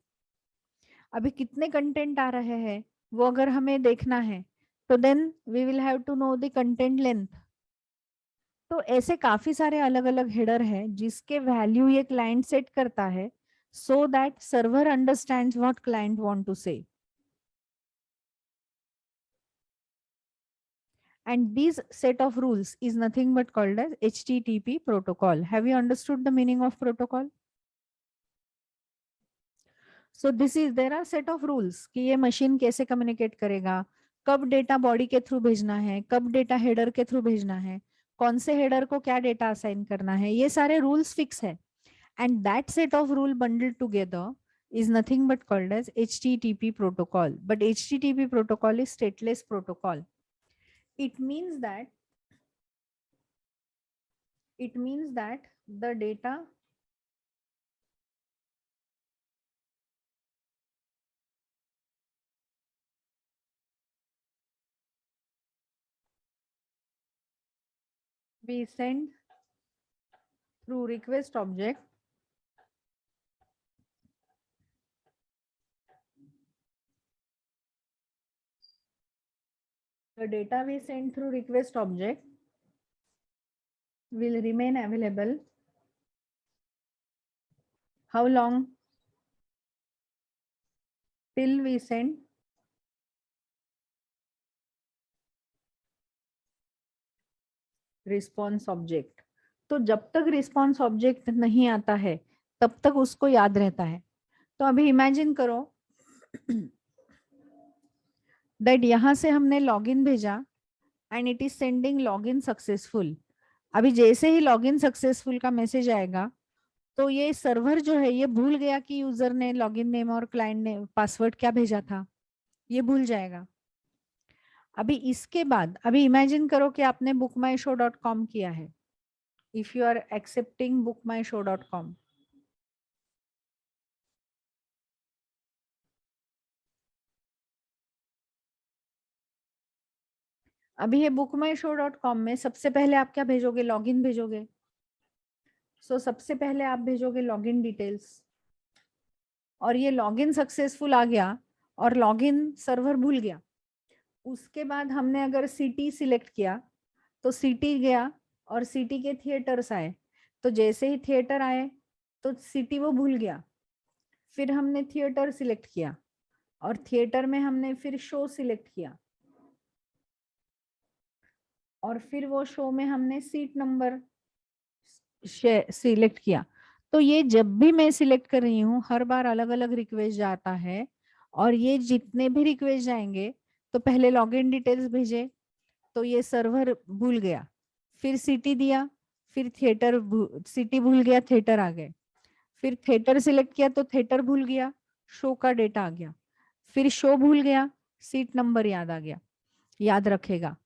अभी कितने कंटेंट आ रहे हैं वो अगर हमें देखना है तो then we will have to know the content length. तो ऐसे काफी सारे अलग अलग हेडर है जिसके वैल्यू ये क्लाइंट सेट करता है, so that server understands what client want to say. And this set of rules is nothing but called as HTTP protocol. Have you understood the meaning of protocol? So this is, there are set of rules कि ये machine कैसे communicate करेगा, कब data body के through भेजना है, कब data header के थ्रू भेजना है, कौन से हेडर को क्या डेटा असाइन करना है, ये सारे रूल्स फिक्स है। And that set of rule bundled together is nothing but called as HTTP protocol. But HTTP protocol is stateless protocol. It means that the data we send through request object the data we send through request object will remain available. How long? Till we send response object. तो जब तक response object नहीं आता है तब तक उसको याद रहता है। तो अभी इमेजिन करो दैट यहां से हमने लॉगिन भेजा and it is sending login successful. अभी जैसे ही लॉगिन सक्सेसफुल का मैसेज आएगा तो ये सर्वर जो है ये भूल गया कि यूजर ने लॉगिन नेम और क्लाइंट ने पासवर्ड क्या भेजा था, ये भूल जाएगा। अभी इसके बाद अभी इमेजिन करो कि आपने bookmyshow.com किया है, if you are accepting bookmyshow.com। अभी ये bookmyshow.com में सबसे पहले आप क्या भेजोगे? लॉगिन भेजोगे। सो सबसे पहले आप भेजोगे लॉगिन डिटेल्स, और ये लॉगिन सक्सेसफुल आ गया और लॉगिन सर्वर भूल गया। उसके बाद हमने अगर सिटी सिलेक्ट किया तो सिटी गया और सिटी के थिएटर्स आए, तो जैसे ही थिएटर आए तो सिटी वो भूल गया। फिर हमने थिएटर सिलेक्ट किया और थिएटर में हमने फिर शो सिलेक्ट किया और फिर वो शो में हमने सीट नंबर सिलेक्ट किया। तो ये जब भी मैं सिलेक्ट कर रही हूँ हर बार अलग अलग रिक्वेस्ट जाता है, और ये जितने भी रिक्वेस्ट जाएंगे तो पहले लॉगिन डिटेल्स भेजे, तो ये सर्वर भूल गया, फिर सिटी दिया, फिर थिएटर, सिटी भूल गया, थिएटर आ गए, फिर थिएटर सिलेक्ट किया तो थिएटर भूल गया, शो का डेटा आ गया, फिर शो भूल गया, सीट नंबर याद आ गया, याद रखेगा।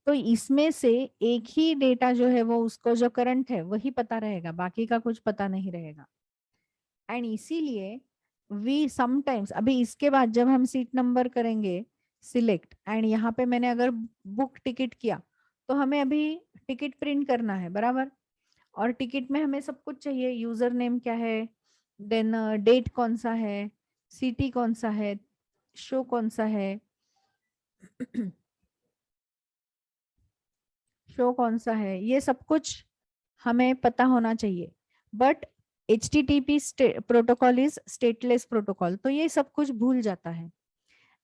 तो इसमें से एक ही डेटा जो है वो उसको जो करंट है वही पता रहेगा, बाकी का कुछ पता नहीं रहेगा। एंड इसीलिए वी समटाइम्स, अभी इसके बाद जब हम सीट नंबर करेंगे सिलेक्ट, एंड यहाँ पे मैंने अगर बुक टिकट किया तो हमें अभी टिकट प्रिंट करना है, बराबर। और टिकट में हमें सब कुछ चाहिए, यूजर नेम क्या है, देन डेट कौन सा है, सिटी कौन सा है, शो कौन सा है, शो कौन सा है, ये सब कुछ हमें पता होना चाहिए। But HTTP protocol is stateless protocol, तो ये सब कुछ भूल जाता है।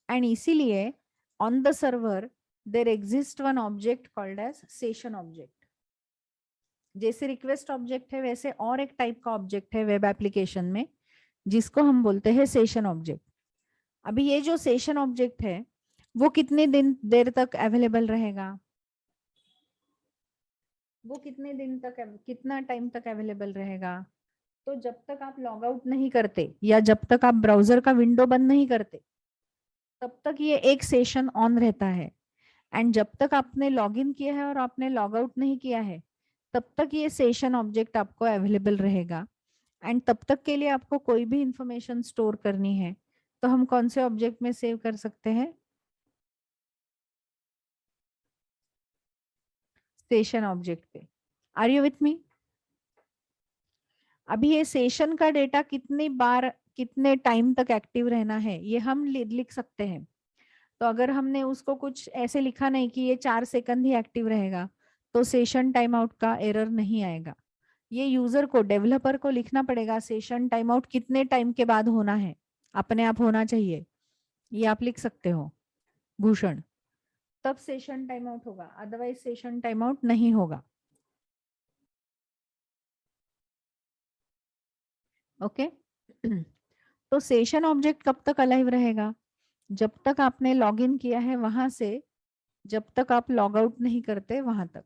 एंड इसीलिए on the server there exist one object called as session object. जैसे रिक्वेस्ट ऑब्जेक्ट है वैसे और एक टाइप का ऑब्जेक्ट है वेब एप्लीकेशन में जिसको हम बोलते हैं सेशन ऑब्जेक्ट। अभी ये जो सेशन ऑब्जेक्ट है वो कितने दिन देर तक अवेलेबल रहेगा, वो कितने दिन तक, कितना टाइम तक अवेलेबल रहेगा, तो जब तक आप लॉग आउट नहीं करते या जब तक आप ब्राउजर का विंडो बंद नहीं करते तब तक ये एक सेशन ऑन रहता है। एंड जब तक आपने लॉगिन किया है और आपने लॉग आउट नहीं किया है तब तक ये सेशन ऑब्जेक्ट आपको अवेलेबल रहेगा। एंड तब तक के लिए आपको कोई भी इंफॉर्मेशन स्टोर करनी है तो हम कौन से ऑब्जेक्ट में सेव कर सकते हैं, सेशन ऑब्जेक्ट पे। Are you with me? अभी ये सेशन का डेटा कितनी बार कितने टाइम तक एक्टिव रहना है ये हम लिख सकते हैं। तो अगर हमने उसको कुछ ऐसे लिखा नहीं कि ये 4 सेकंड ही एक्टिव रहेगा तो सेशन टाइम आउट का एरर नहीं आएगा। ये यूजर को, डेवलपर को लिखना पड़ेगा सेशन टाइम आउट कितने टाइम के बाद होना है, अपने आप होना चाहिए, ये आप लिख सकते हो भूषण, तब सेशन टाइम आउट होगा, अदरवाइज सेशन टाइम आउट नहीं होगा। ओके तो सेशन ऑब्जेक्ट कब तक अलाइव रहेगा, जब तक आपने लॉगिन किया है वहां से जब तक आप लॉग आउट नहीं करते वहां तक।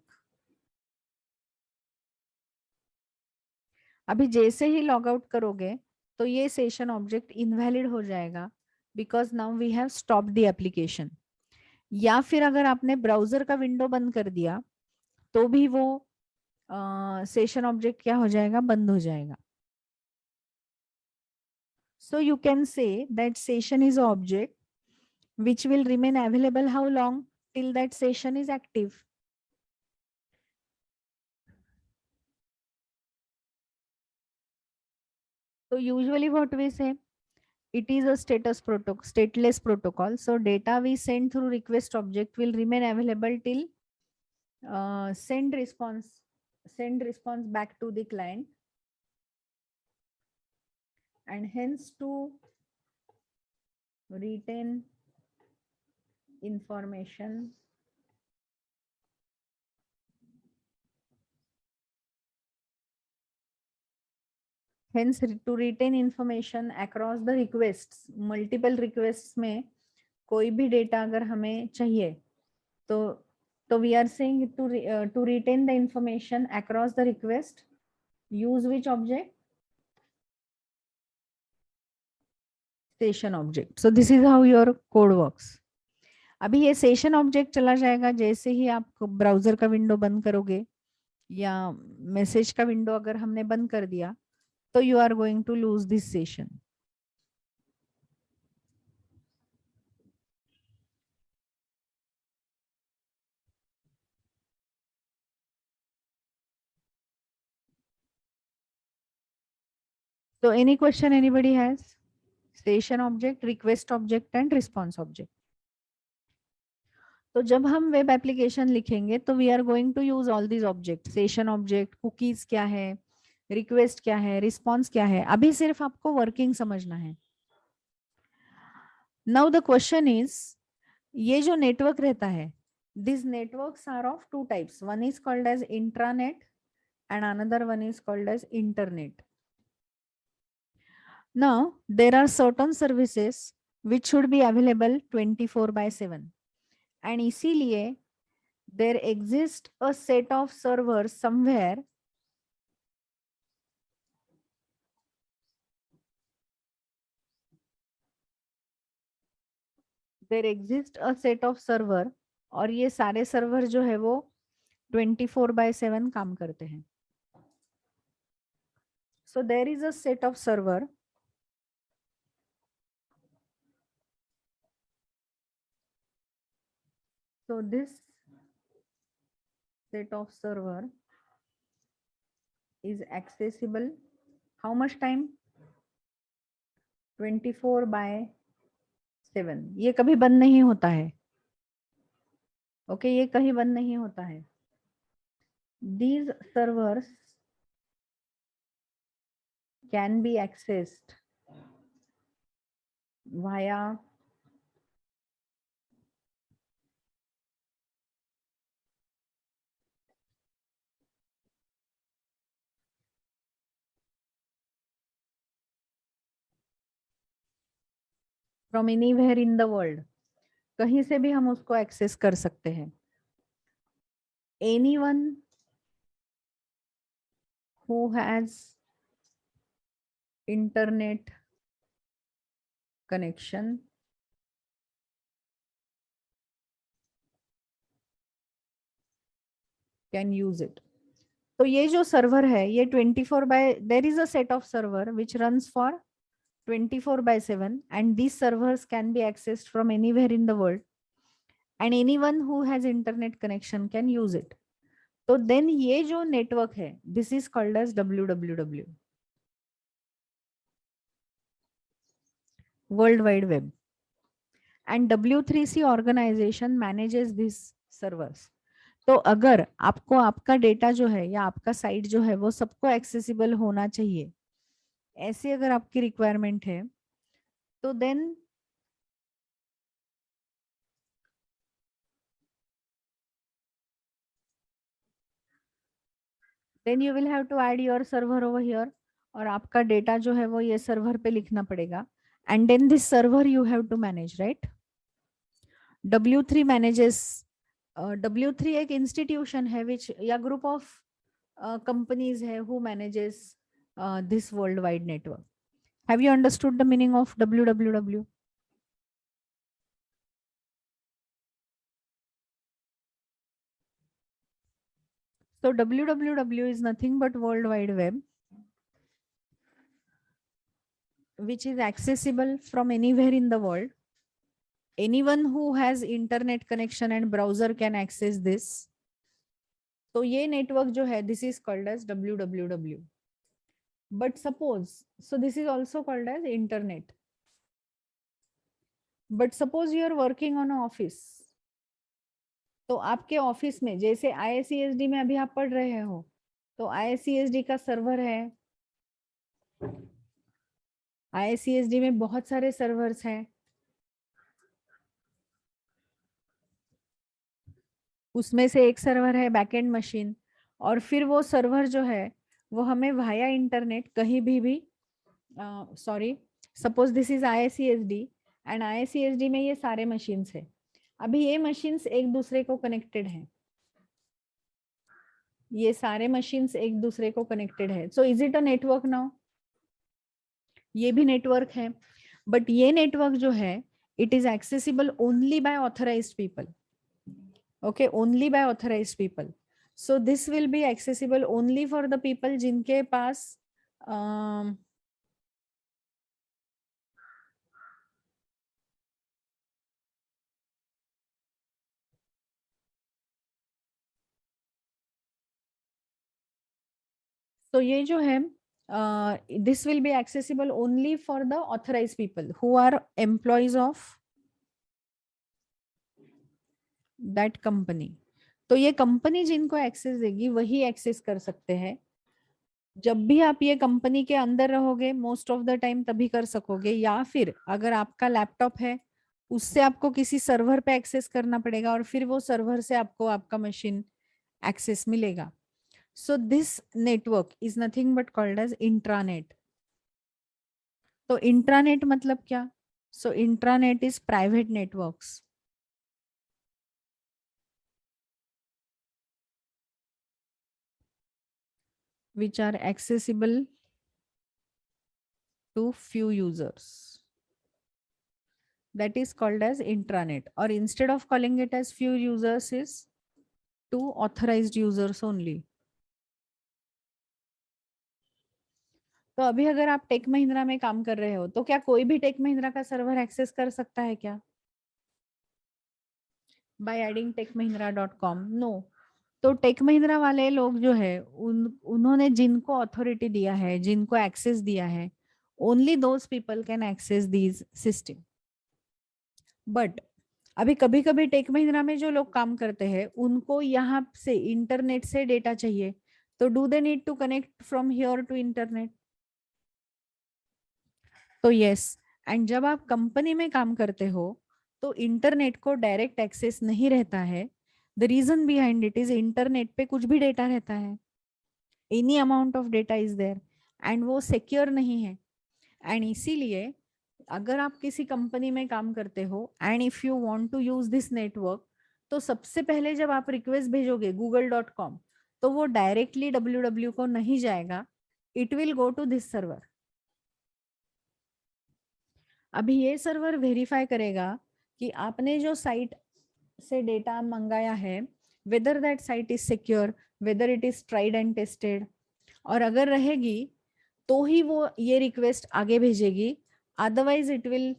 अभी जैसे ही लॉग आउट करोगे तो ये सेशन ऑब्जेक्ट इनवैलिड हो जाएगा because now we have stop the application. या फिर अगर आपने ब्राउजर का विंडो बंद कर दिया तो भी वो सेशन ऑब्जेक्ट क्या हो जाएगा, बंद हो जाएगा। So you can say that session is object which will remain available how long, till that session is active. So usually what we say, it is a stateless protocol, so data we send through request object will remain available till send response back to the client, and hence to retain information hence to retain information across the requests, multiple requests में कोई भी data अगर हमें चाहिए तो we are saying to retain the information across the request, use which object, session object. So this is how your code works. अभी ये session object चला जाएगा जैसे ही आप ब्राउजर का विंडो बंद करोगे या मैसेज का विंडो अगर हमने बंद कर दिया तो you are going to lose this session. So any question anybody has? Session object, request object and response object. तो जब हम वेब एप्लीकेशन लिखेंगे तो we are going to use all these object, session object, cookies क्या है, request क्या है, response क्या है। अभी सिर्फ आपको वर्किंग समझना है। नाउ द क्वेश्चन इज, ये जो नेटवर्क रहता है, this networks are of two types, one is called as intranet and another one is called as internet. Now there are certain services which should be available 24/7 and इसीलिए there exists a set of servers somewhere there exists a set of server और ये सारे server जो है वो 24/7 काम करते हैं. So there is a set of server. So this set of server is accessible how much time? 24/7. ये कभी बंद नहीं होता है. ओके, ये कहीं बंद नहीं होता है. These servers can be accessed via from anywhere in the world. कहीं से भी हम उसको एक्सेस कर सकते हैं. Anyone who has internet connection can use it. तो ये जो सर्वर है ये 24 by there is a set of server which runs for 24/7 and these servers can be accessed from anywhere in the world and anyone who has internet connection can use it. तो then ये जो network है this is called as WWW, World Wide Web, and W3C organization manages these servers. तो अगर आपको आपका data जो है या आपका साइट जो है वो सबको एक्सेसिबल होना चाहिए, ऐसी अगर आपकी रिक्वायरमेंट है तो then you will have to add your server over here और आपका डेटा जो है वो ये सर्वर पे लिखना पड़ेगा and then this server you have to manage, right. W3 manages. W3 एक इंस्टीट्यूशन है विच या ग्रुप ऑफ कंपनीज है who manages this world wide network. Have you understood the meaning of WWW? So WWW is nothing but World Wide Web, which is accessible from anywhere in the world. Anyone who has internet connection and browser can access this. तो ये network जो है this is called as WWW. But suppose, so this is also called as internet. But suppose you are working on an office. तो आपके office में जैसे IICSD में अभी आप पढ़ रहे हो तो IICSD का सर्वर है. IICSD में बहुत सारे सर्वर्स हैं. उसमें से एक सर्वर है बैकएंड मशीन और फिर वो सर्वर जो है वो हमें वाया इंटरनेट कहीं भी sorry suppose this is IICSD and IICSD में ये सारे मशीन्स है. अभी ये मशीन्स एक दूसरे को कनेक्टेड है. ये सारे मशीन्स एक दूसरे को कनेक्टेड है. सो is it a network now? ये भी नेटवर्क है बट ये नेटवर्क जो है it is accessible only by authorised people. Okay, only by authorized people. So this will be accessible only for the people जिनके पास तो ये जो है this will be accessible only for the authorized people who are employees of that company. तो ये company जिनको access देगी वही एक्सेस कर सकते हैं. जब भी आप ये कंपनी के अंदर रहोगे मोस्ट ऑफ द टाइम तभी कर सकोगे, या फिर अगर आपका लैपटॉप है उससे आपको किसी सर्वर पे एक्सेस करना पड़ेगा और फिर वो सर्वर से आपको आपका मशीन एक्सेस मिलेगा. So this network is nothing but called as intranet. तो इंट्रानेट मतलब क्या? So intranet is private networks. which are accessible to few users. That is called as intranet, or instead of calling it as few users is to authorized users only. तो अभी अगर आप take Mahindra में काम कर रहे हो तो क्या कोई भी टेक महिंद्रा का सर्वर एक्सेस कर सकता है क्या? By adding techmahindra.com? नो। तो टेक महिंद्रा वाले लोग जो है उन्होंने जिनको अथॉरिटी दिया है, जिनको एक्सेस दिया है, only those people can access these system. But अभी कभी कभी टेक महिंद्रा में जो लोग काम करते हैं उनको यहाँ से इंटरनेट से डेटा चाहिए, तो do they need to connect from here to internet? तो यस। एंड जब आप कंपनी में काम करते हो तो इंटरनेट को डायरेक्ट एक्सेस नहीं रहता है। The reason behind it is internet पे कुछ भी डेटा रहता है, any amount of data is there, and वो सिक्योर नहीं है। एंड इसीलिए अगर आप किसी कंपनी में काम करते हो and if you want to use this network, तो सबसे पहले जब आप रिक्वेस्ट भेजोगे google.com, तो वो डायरेक्टली www को नहीं जाएगा, it will go to this server. अभी ये सर्वर वेरीफाई करेगा कि आपने जो साइट से डेटा मंगाया है, whether that site is secure, whether it is tried and tested, और अगर रहेगी तो ही वो ये रिक्वेस्ट आगे भेजेगी, अदरवाइज इट विल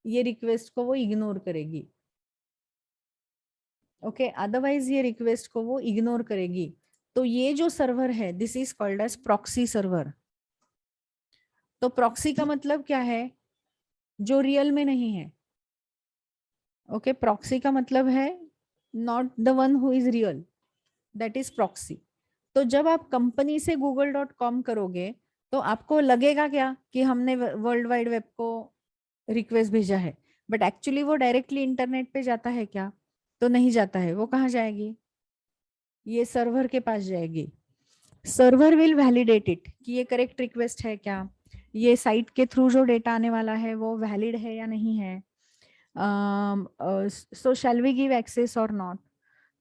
ये रिक्वेस्ट को वो इग्नोर करेगी। ओके, अदरवाइज ये रिक्वेस्ट को वो इग्नोर करेगी। तो ये जो सर्वर है this is called as proxy server. तो प्रॉक्सी का मतलब क्या है? जो रियल में नहीं है। ओके, प्रॉक्सी का मतलब है not the one who is real, that is proxy. तो जब आप कंपनी से google.com करोगे तो आपको लगेगा क्या कि हमने वर्ल्ड वाइड वेब को रिक्वेस्ट भेजा है, बट एक्चुअली वो डायरेक्टली इंटरनेट पे जाता है क्या? तो नहीं जाता है। वो कहाँ जाएगी? ये सर्वर के पास जाएगी। सर्वर विल वैलिडेट इट कि ये करेक्ट रिक्वेस्ट है क्या, ये साइट के थ्रू जो डेटा आने वाला है वो वैलिड है या नहीं है, सो शैल वी गिव एक्सेस और नॉट।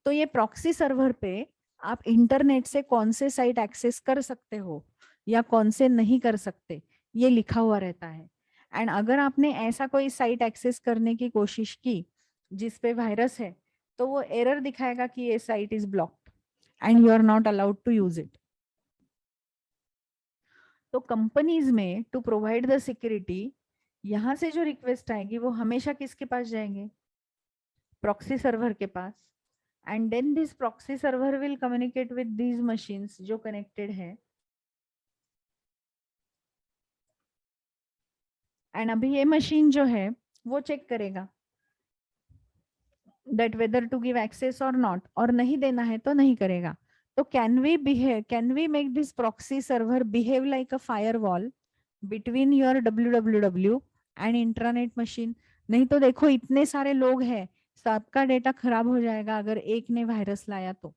तो ये प्रॉक्सी सर्वर पे आप इंटरनेट से कौन से साइट एक्सेस कर सकते हो या कौन से नहीं कर सकते, ये लिखा हुआ रहता है। एंड अगर आपने ऐसा कोई साइट एक्सेस करने की कोशिश की जिस पे वायरस है, तो वो एरर दिखाएगा कि ये site is blocked and you are not allowed to use it. तो कंपनीज में टू प्रोवाइड द सिक्योरिटी, यहां से जो रिक्वेस्ट आएगी वो हमेशा किसके पास जाएंगे? प्रॉक्सी सर्वर के पास। And then this proxy server will communicate with these machines जो कनेक्टेड है। एंड अभी ये मशीन जो है वो चेक करेगा that whether to give access और नॉट, और नहीं देना है तो नहीं करेगा। तो can we make this proxy server behave like a firewall between your www and intranet machine? नहीं तो देखो इतने सारे लोग हैं, सबका डेटा खराब हो जाएगा अगर एक ने वायरस लाया तो।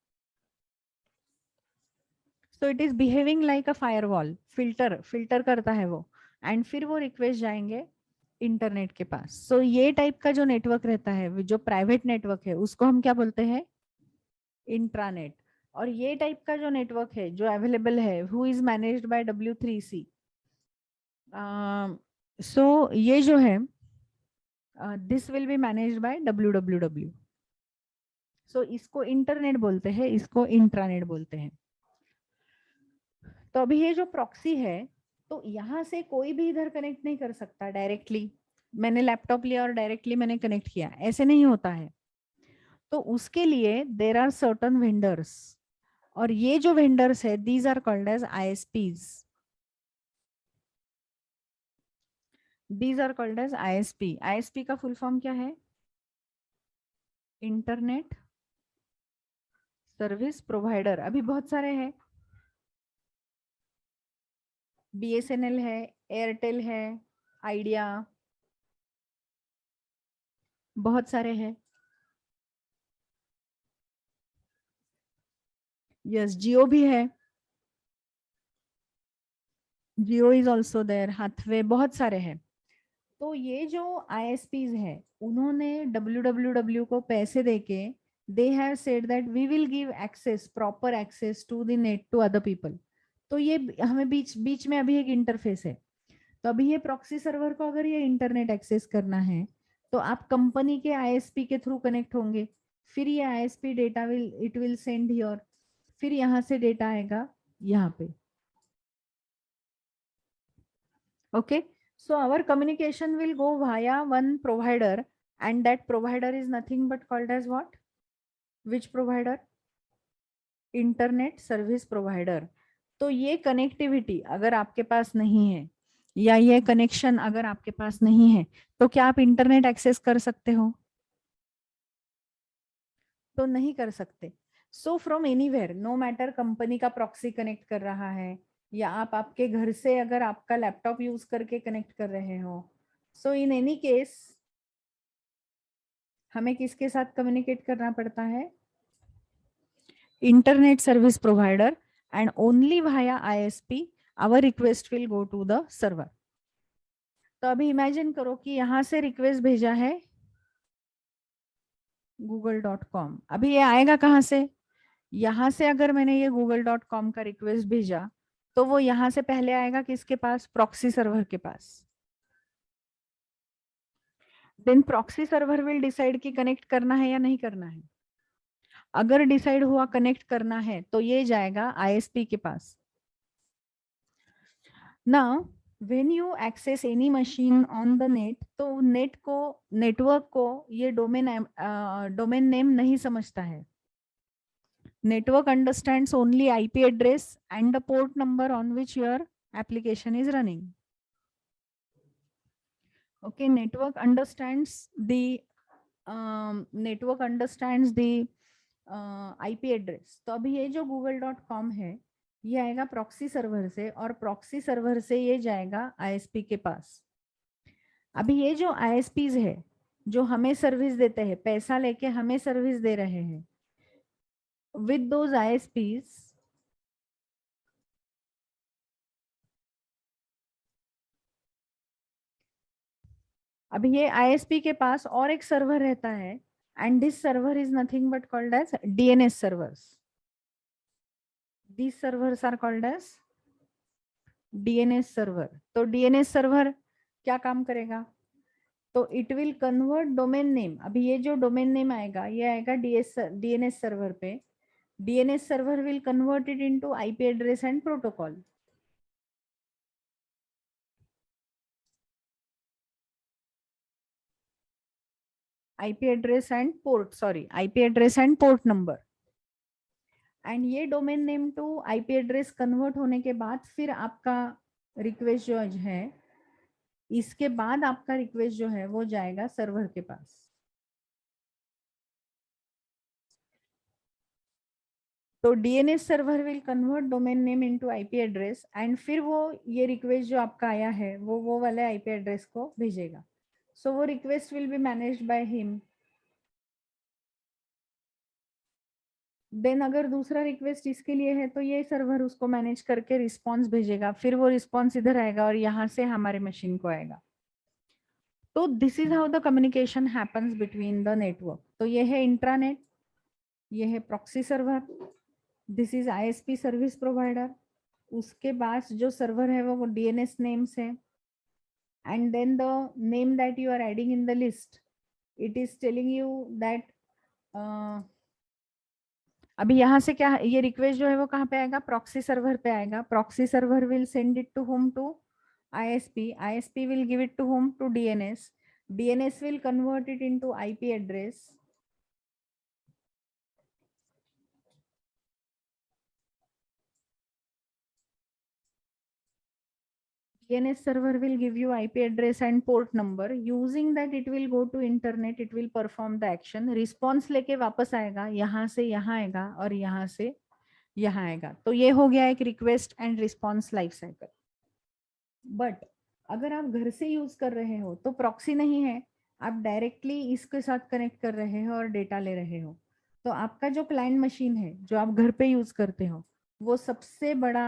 So it is behaving like a firewall, filter करता है वो, एंड फिर वो रिक्वेस्ट जाएंगे इंटरनेट के पास। सो ये टाइप का जो नेटवर्क रहता है, जो प्राइवेट नेटवर्क है, उसको हम क्या बोलते हैं? इंट्रानेट। और ये टाइप का जो नेटवर्क है जो अवेलेबल है, who is managed by W3C, सो ये जो है this will be managed bye www। सो इसको इंटरनेट बोलते हैं, इसको इंट्रानेट बोलते हैं। तो अभी ये जो प्रॉक्सी है, तो यहाँ से कोई भी इधर कनेक्ट नहीं कर सकता डायरेक्टली। मैंने लैपटॉप लिया और डायरेक्टली मैंने कनेक्ट किया, ऐसे नहीं होता है। तो उसके लिए देर आर सर्टन वेंडर्स, और ये जो वेंडर्स है these are called as ISPs। These are called as ISP। ISP का फुल फॉर्म क्या है? Internet service provider. अभी बहुत सारे हैं, BSNL है, एयरटेल है, आइडिया, बहुत सारे हैं। यस, जियो भी है, जियो इज ऑल्सो देयर, हाथवे, बहुत सारे हैं। तो ये जो ISPs है उन्होंने www को पैसे देके they have said that we will give access, proper access to the net to other people. तो ये हमें बीच बीच में अभी एक इंटरफेस है। तो अभी ये प्रॉक्सी सर्वर को अगर ये इंटरनेट एक्सेस करना है तो आप कंपनी के आईएसपी के थ्रू कनेक्ट होंगे, फिर ये ISP data it will send here, फिर यहाँ से डेटा आएगा यहाँ पे। Okay, so our communication will go via one provider, and that provider is nothing but called as what? Which provider? Internet service provider. तो ये कनेक्टिविटी अगर आपके पास नहीं है या ये कनेक्शन अगर आपके पास नहीं है तो क्या आप इंटरनेट एक्सेस कर सकते हो? तो नहीं कर सकते। So from anywhere, no matter company का प्रॉक्सी कनेक्ट कर रहा है या आप आपके घर से अगर आपका लैपटॉप यूज करके कनेक्ट कर रहे हो, सो इन एनी केस हमें किसके साथ कम्युनिकेट करना पड़ता है? Internet service provider, and only via ISP our request will go to the server. तो अभी इमेजिन करो कि यहां से रिक्वेस्ट भेजा है google.com। अभी ये आएगा कहां से? यहां से अगर मैंने ये google.com का रिक्वेस्ट भेजा तो वो यहां से पहले आएगा किसके पास? प्रॉक्सी सर्वर के पास। Then proxy server will decide कि कनेक्ट करना है या नहीं करना है। अगर डिसाइड हुआ कनेक्ट करना है तो ये जाएगा आईएसपी के पास। Now when you access any machine on the net, तो नेट को, नेटवर्क को ये डोमेन नेम नहीं समझता है। Network understands only IP address and the port number on which your application is running. Okay, network understands the IP address. तो अभी ये जो google.com है ये आएगा प्रॉक्सी सर्वर से, और प्रॉक्सी सर्वर से ये जाएगा आईएसपी के पास। अभी ये जो आईएसपीज है जो हमें सर्विस देते हैं, पैसा लेके हमें सर्विस दे रहे हैं, विद दोज आईएसपीज अभी ये आईएसपी के पास और एक सर्वर रहता है, and this server is nothing but called as DNS servers. These servers are called as DNS server. तो DNS सर्वर क्या काम करेगा? तो it will convert domain name. अभी ये जो डोमेन नेम आएगा ये आएगा DNS सर्वर पे। DNS server will convert it into IP address and protocol. IP address and port number. And ये domain name to IP address convert होने के बाद फिर आपका रिक्वेस्ट जो है, इसके बाद आपका रिक्वेस्ट जो है वो जाएगा सर्वर के पास। तो DNS server will convert domain name into IP address, and फिर वो ये रिक्वेस्ट जो आपका आया है वो वाले आईपी एड्रेस को भेजेगा। सो वो request will be managed by him. Then अगर दूसरा रिक्वेस्ट इसके लिए है तो ये सर्वर उसको मैनेज करके रिस्पॉन्स भेजेगा, फिर वो रिस्पॉन्स इधर आएगा और यहाँ से हमारे मशीन को आएगा। तो this is how the communication happens between the network. तो ये है इंट्रानेट, ये है proxy server, this is ISP service provider. उसके बाद जो सर्वर है वो डीएनएस नेम्स है, and then the name that you are adding in the list, it is telling you that अभी यहाँ से क्या, ये रिक्वेस्ट जो है वो कहाँ पे आएगा? प्रॉक्सी सर्वर पे आएगा। Proxy server will send it to whom? To ISP. ISP will give it to whom? To DNS. DNS will convert it into IP address. DNS server will give you IP address and port number. Using that, it will go to internet. It will perform the action. Response लेके वापस आएगा, यहाँ से यहाँ आएगा और यहाँ से यहाँ आएगा। तो ये हो गया एक request and response life cycle. But अगर आप घर से यूज कर रहे हो तो प्रॉक्सी नहीं है, आप डायरेक्टली इसके साथ कनेक्ट कर रहे हो और डेटा ले रहे हो। तो आपका जो क्लाइंट मशीन है जो आप घर पे यूज करते हो वो सबसे बड़ा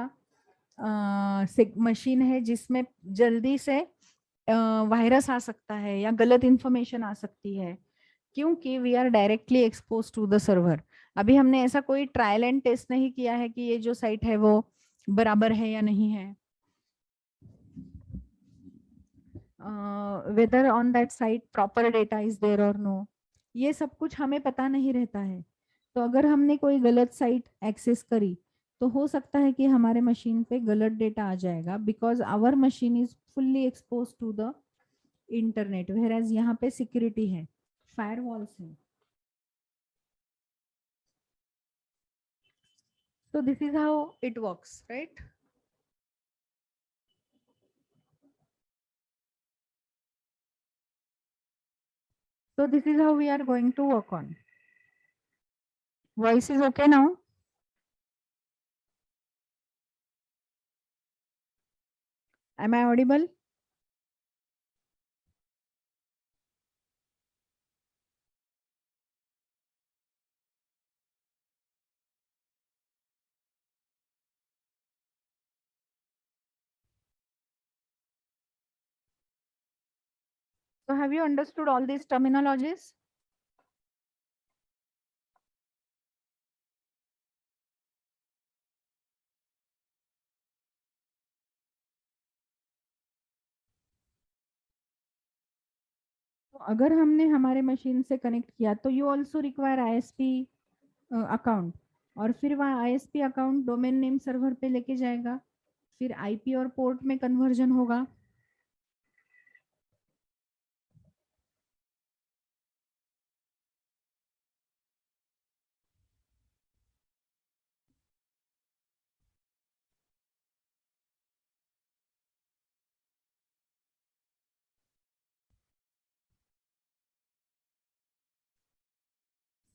मशीन है जिसमें जल्दी से वायरस आ सकता है या गलत इंफॉर्मेशन आ सकती है, क्योंकि we are directly expose to the server. अभी हमने ऐसा कोई ट्रायल एंड टेस्ट नहीं किया है कि ये जो साइट है वो बराबर है या नहीं है, whether on that site proper data is there और नो, ये सब कुछ हमें पता नहीं रहता है। तो अगर हमने कोई गलत साइट एक्सेस करी तो हो सकता है कि हमारे मशीन पे गलत डेटा आ जाएगा, because our machine is fully expose to the internet, where यहाँ पे सिक्योरिटी है, फायरवॉल्स है। So this is how it works, right? So this is how we are going to work on. Voice is okay now? Am I audible? So have you understood all these terminologies? तो अगर हमने हमारे machine से connect किया तो you also require ISP account, और फिर वह ISP account domain name server पे लेके जाएगा, फिर आईपी और पोर्ट में कन्वर्जन होगा।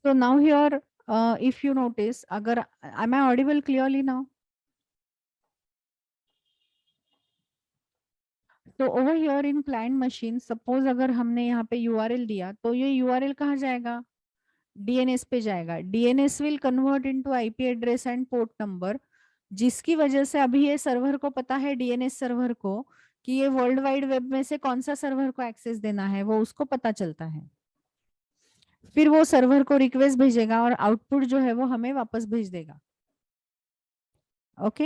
So now here, if you notice, अगर am I audible clearly now? तो over here in client machine, suppose अगर हमने यहाँ पे यूआरएल दिया तो ये यूआरएल कहाँ जाएगा, डीएनएस पे जाएगा। DNS will convert into IP address and port number, जिसकी वजह से अभी ये सर्वर को पता है, डीएनएस सर्वर को, कि ये वर्ल्ड वाइड वेब में से कौन सा सर्वर को एक्सेस देना है, वो उसको पता चलता है। फिर वो सर्वर को रिक्वेस्ट भेजेगा और आउटपुट जो है वो हमें वापस भेज देगा। ओके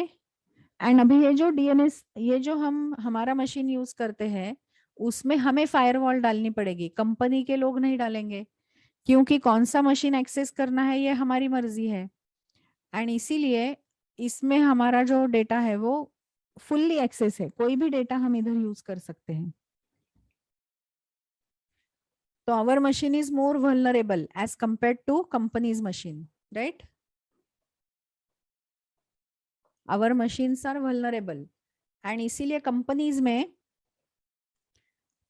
एंड अभी ये जो डीएनएस, ये जो हम हमारा मशीन यूज करते हैं, उसमें हमें फायरवॉल डालनी पड़ेगी, कंपनी के लोग नहीं डालेंगे, क्योंकि कौन सा मशीन एक्सेस करना है ये हमारी मर्जी है। एंड इसीलिए इसमें हमारा जो डेटा है वो फुल्ली एक्सेस है, कोई भी डेटा हम इधर यूज कर सकते हैं। तो our machine is more vulnerable as compare to companies machine, right? Our machines are vulnerable and इसीलिए कंपनीज में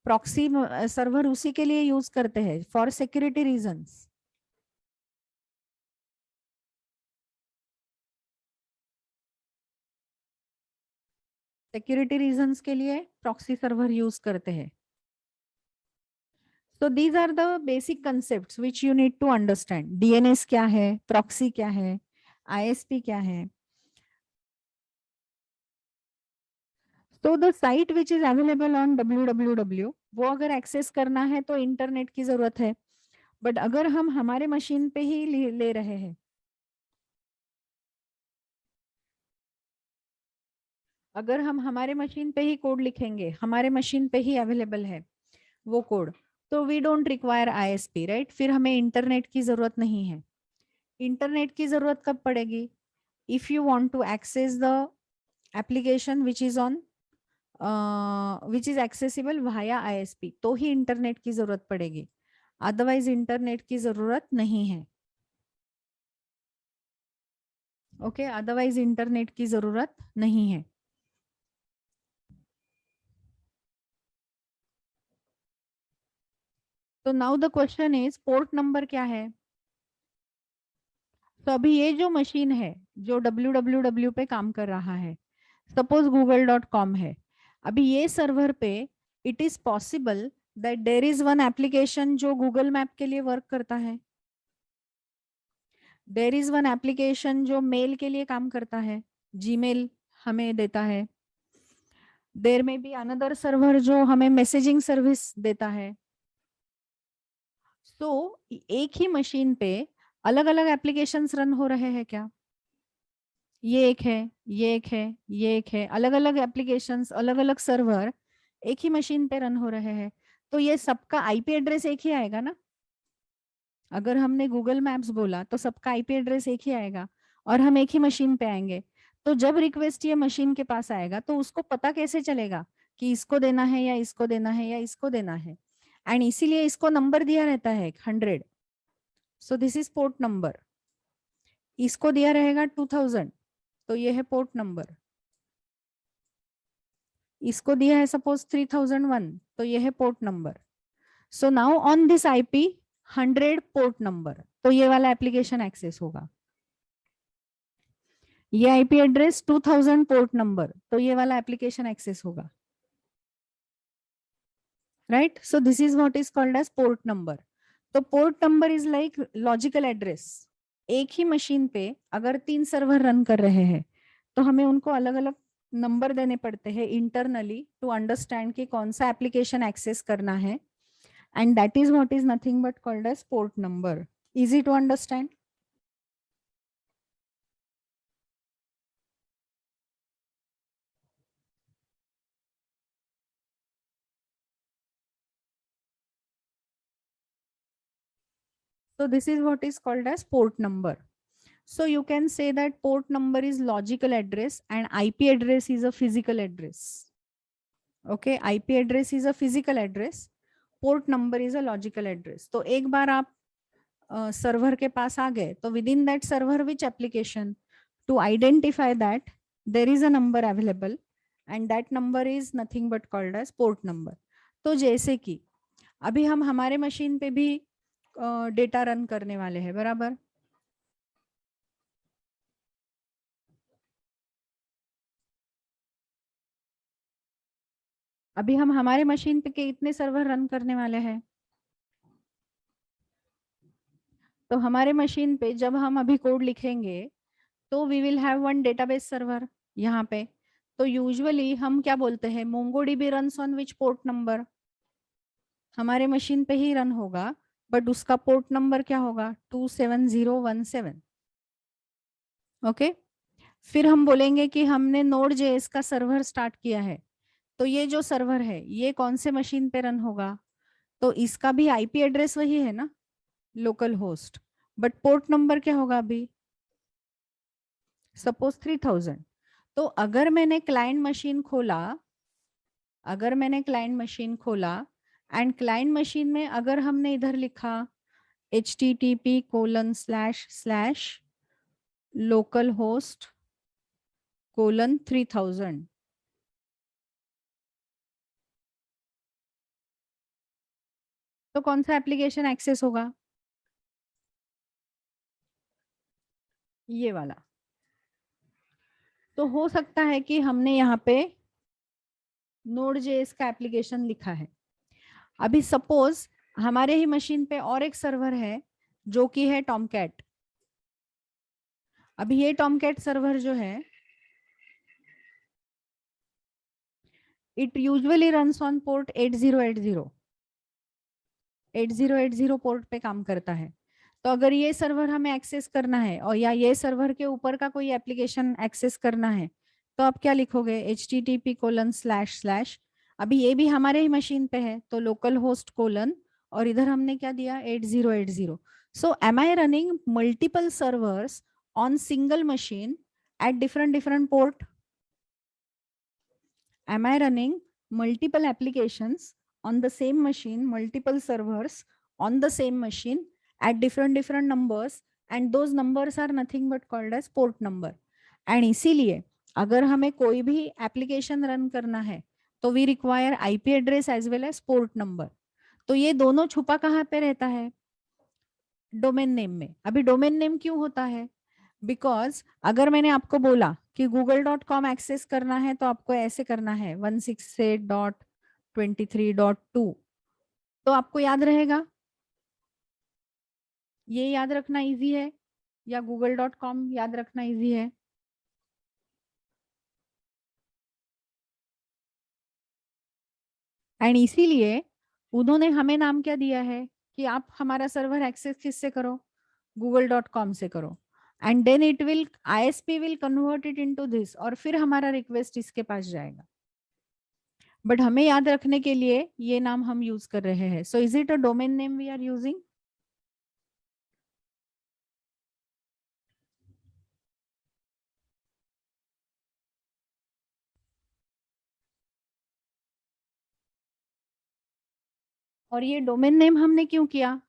प्रॉक्सी सर्वर उसी के लिए यूज करते हैं, for security reasons. Security reasons के लिए प्रॉक्सी सर्वर यूज करते हैं। So these are the basic concepts which you need to understand. DNS क्या है, प्रॉक्सी क्या है, ISP क्या है। So the site which is available on www, वो अगर एक्सेस करना है तो इंटरनेट की जरूरत है, बट अगर हम हमारे मशीन पे ही ले रहे हैं, अगर हम हमारे मशीन पे ही कोड लिखेंगे, हमारे मशीन पे ही अवेलेबल है वो कोड, तो we don't require ISP, right? फिर हमें इंटरनेट की जरूरत नहीं है। इंटरनेट की जरूरत कब पड़ेगी? If you want to access the application which is on which is accessible via ISP, तो ही इंटरनेट की जरूरत पड़ेगी, अदरवाइज इंटरनेट की जरूरत नहीं है। ओके, अदरवाइज इंटरनेट की जरूरत नहीं है। तो now the question is port number क्या है? तो अभी ये जो मशीन है जो www पे काम कर रहा है, सपोज google.com है, अभी ये सर्वर पे it is possible that there is one application जो गूगल मैप के लिए वर्क करता है, देर इज वन एप्लीकेशन जो मेल के लिए काम करता है, जीमेल हमें देता है, देर में भी अनदर सर्वर जो हमें मैसेजिंग सर्विस देता है। तो एक ही मशीन पे अलग अलग एप्लीकेशंस रन हो रहे हैं क्या? ये एक है, ये एक है, ये एक है, अलग अलग एप्लीकेशंस, अलग अलग सर्वर एक ही मशीन पे रन हो रहे हैं, तो ये सबका आईपी एड्रेस एक ही आएगा ना। अगर हमने गूगल मैप्स बोला तो सबका आईपी एड्रेस एक ही आएगा और हम एक ही मशीन पे आएंगे। तो जब रिक्वेस्ट ये मशीन के पास आएगा तो उसको पता कैसे चलेगा कि इसको देना है या इसको देना है या इसको देना है। एंड इसीलिए इसको नंबर दिया रहता है 100। सो दिस इज पोर्ट नंबर। इसको दिया रहेगा 2000, तो ये है पोर्ट नंबर। इसको दिया है सपोज 3001, तो ये है port number. So now on this IP 100 port number, तो ये वाला एप्लीकेशन एक्सेस होगा। ये आईपी एड्रेस 2000 पोर्ट नंबर, तो ये वाला एप्लीकेशन एक्सेस होगा। Right, so this is what is called as port number. तो port number is like logical address. एक ही मशीन पे अगर 3 सर्वर रन कर रहे हैं तो हमें उनको अलग अलग नंबर देने पड़ते हैं इंटरनली टू अंडरस्टैंड कि कौन सा एप्लीकेशन एक्सेस करना है, and that is what is nothing but called as port number. Easy to understand? So this is what is called as port number. So you can say that port number is logical address and IP address is a physical address. Okay, IP address is a physical address, port number is a logical address. तो एक बार आप server के पास आ गए तो within that server which application to identify that there is a number available and that number is nothing but called as port number. तो जैसे कि अभी हम हमारे मशीन पे भी डेटा रन करने वाले हैं, बराबर। अभी हम हमारे मशीन पे के इतने सर्वर रन करने वाले हैं, तो हमारे मशीन पे जब हम अभी कोड लिखेंगे तो we will have one database server यहाँ पे। तो यूजुअली हम क्या बोलते हैं, MongoDB runs on which port number, हमारे मशीन पे ही रन होगा बट उसका पोर्ट नंबर क्या होगा 27017। ओके, फिर हम बोलेंगे कि हमने नोड जेएस का सर्वर स्टार्ट किया है, तो ये जो सर्वर है ये कौन से मशीन पे रन होगा, तो इसका भी आईपी एड्रेस वही है ना, local host, but port number क्या होगा अभी, सपोज 3000। तो अगर मैंने क्लाइंट मशीन खोला, अगर मैंने क्लाइंट मशीन खोला एंड क्लाइंट मशीन में अगर हमने इधर लिखा http:// लोकल होस्ट :3000, तो कौन सा एप्लीकेशन एक्सेस होगा, ये वाला। तो हो सकता है कि हमने यहाँ पे Node.js का एप्लीकेशन लिखा है। अभी सपोज हमारे ही मशीन पे और एक सर्वर है जो कि है टॉमकैट। अभी ये टॉमकैट सर्वर जो है it usually runs on port 8080, 8080 port पे काम करता है। तो अगर ये सर्वर हमें एक्सेस करना है और या ये सर्वर के ऊपर का कोई एप्लीकेशन एक्सेस करना है तो आप क्या लिखोगे http:// अभी ये भी हमारे ही मशीन पे है तो लोकल होस्ट कोलन और इधर हमने क्या दिया 8080। So am I running multiple servers on single machine at different port? Am I running multiple applications on the same machine, multiple servers on the same machine at different numbers, and those numbers are nothing but called as port number. And इसीलिए अगर हमें कोई भी application run करना है तो we require IP address as well as port number. तो ये दोनों छुपा कहाँ पे रहता है, डोमेन नेम में। अभी डोमेन नेम क्यों होता है, बिकॉज अगर मैंने आपको बोला कि google.com एक्सेस करना है तो आपको ऐसे करना है 168.23.2, तो आपको याद रहेगा, ये याद रखना इजी है या google.com याद रखना इजी है? एंड इसीलिए उन्होंने हमें नाम क्या दिया है कि आप हमारा सर्वर एक्सेस किससे करो, google.com से करो। And then it will ISP will convert it into this, और फिर हमारा रिक्वेस्ट इसके पास जाएगा। बट हमें याद रखने के लिए ये नाम हम यूज कर रहे हैं। So is it a domain name we are using? और ये डोमेन नेम हमने क्यों किया?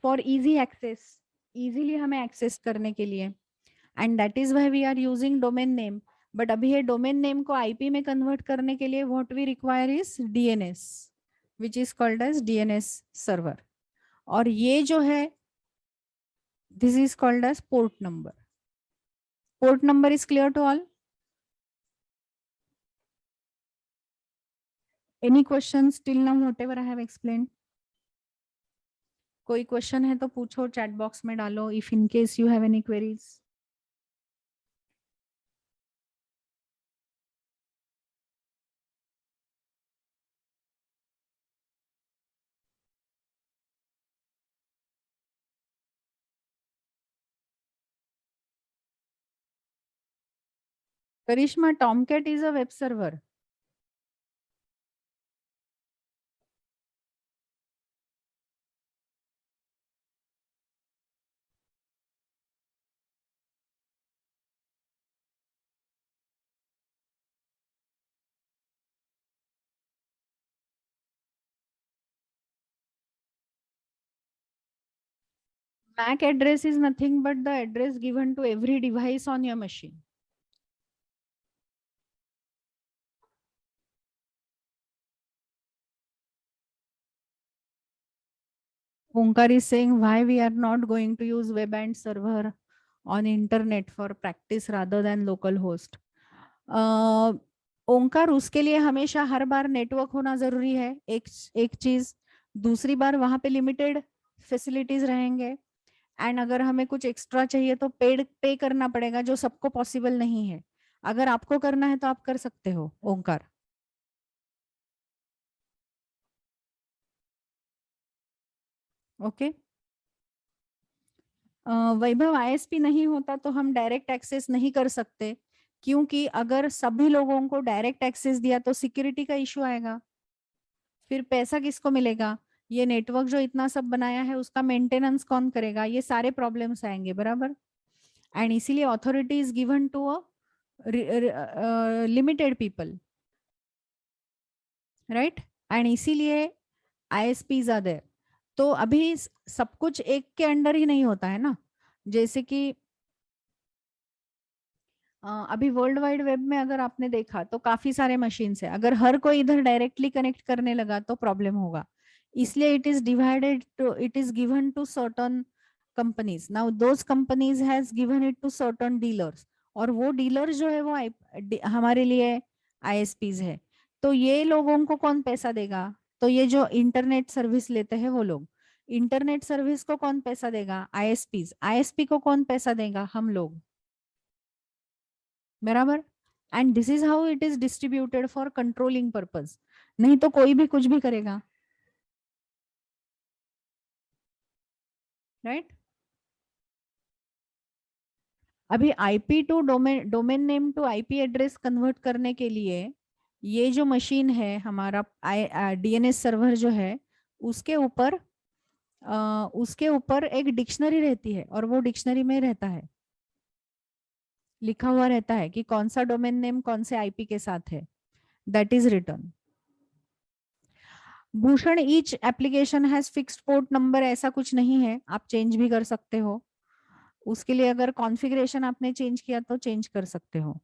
फॉर इजी एक्सेस, इजीली हमें एक्सेस करने के लिए, and that is why we are using domain name. But अभी ये डोमेन नेम को आईपी में कन्वर्ट करने के लिए what we require is DNS, which is called as DNS server. और ये जो है this is called as port number. Port number is clear to all? Any questions till now whatever I have explained? कोई question है तो पूछो, chat box में डालो, if in case you have any queries. Karishma, Tomcat is a web server. MAC address is nothing but the address given to every device on your machine. Omkar is saying why we are not going to use web and server on internet for practice rather than local host. ओंकार, उसके लिए हमेशा हर बार network होना जरूरी है, एक चीज। दूसरी बार वहां पे लिमिटेड फैसिलिटीज रहेंगे, एंड अगर हमें कुछ एक्स्ट्रा चाहिए तो पे करना पड़ेगा, जो सबको पॉसिबल नहीं है। अगर आपको करना है तो आप कर सकते हो ओंकार। ओके। वैभव, आईएसपी नहीं होता तो हम डायरेक्ट एक्सेस नहीं कर सकते, क्योंकि अगर सभी लोगों को डायरेक्ट एक्सेस दिया तो सिक्योरिटी का इश्यू आएगा, फिर पैसा किसको मिलेगा, ये नेटवर्क जो इतना सब बनाया है उसका मेंटेनेंस कौन करेगा, ये सारे प्रॉब्लम्स आएंगे, बराबर। एंड इसीलिए authority is given to a limited people, right, and इसीलिए आईएसपीज आर देयर। तो अभी सब कुछ एक के अंडर ही नहीं होता है ना, जैसे कि अभी वर्ल्ड वाइड वेब में अगर आपने देखा तो काफी सारे मशीन है, अगर हर कोई इधर डायरेक्टली कनेक्ट करने लगा तो प्रॉब्लम होगा। इसलिए it is divided to, it is given to certain companies. Now those companies has given it to certain dealers, और वो डीलर जो है वो हमारे लिए आईएसपीज है। तो ये लोगों को कौन पैसा देगा? तो ये जो इंटरनेट सर्विस लेते हैं वो लोग। इंटरनेट सर्विस को कौन पैसा देगा? आईएसपीज। आईएसपी को कौन पैसा देगा? हम लोग, बराबर। And this is how it is distributed for controlling purpose, नहीं तो कोई भी कुछ भी करेगा, राइट। अभी IP to domain name to IP address convert करने के लिए ये जो मशीन है हमारा डीएनएस सर्वर जो है, उसके ऊपर एक डिक्शनरी रहती है, और वो डिक्शनरी में रहता है, लिखा हुआ रहता है कि कौन सा डोमेन नेम कौन से आईपी के साथ है, that is return. Bhushan, each application has fixed port number, ऐसा कुछ नहीं है, आप चेंज भी कर सकते हो। उसके लिए अगर कॉन्फ़िगरेशन आपने चेंज किया तो चेंज कर सकते हो।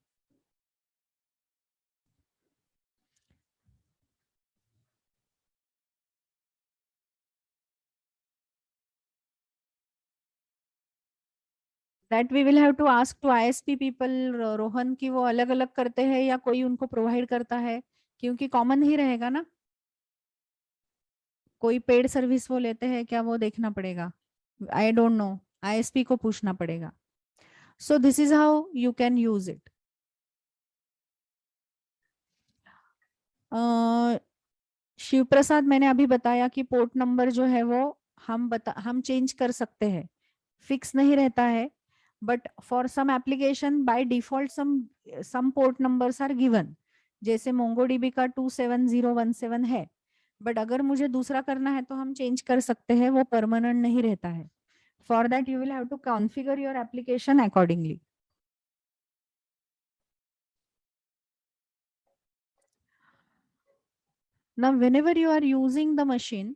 That we will have to ask to ISP people, Rohan, की वो अलग अलग करते हैं या कोई उनको प्रोवाइड करता है, क्योंकि कॉमन ही रहेगा ना। कोई पेड सर्विस वो लेते हैं क्या, वो देखना पड़ेगा, आई डोंट नो, आईएसपी को पूछना पड़ेगा। So this is how you can use it. Shiv Prasad, मैंने अभी बताया कि पोर्ट नंबर जो है वो हम चेंज कर सकते हैं, फिक्स नहीं रहता है। but for some application by default some port numbers are given, जैसे MongoDB का 27017 है, बट अगर मुझे दूसरा करना है तो हम चेंज कर सकते हैं, वो परमानेंट नहीं रहता है. For that you will have to configure your application accordingly. Now whenever you are using the machine,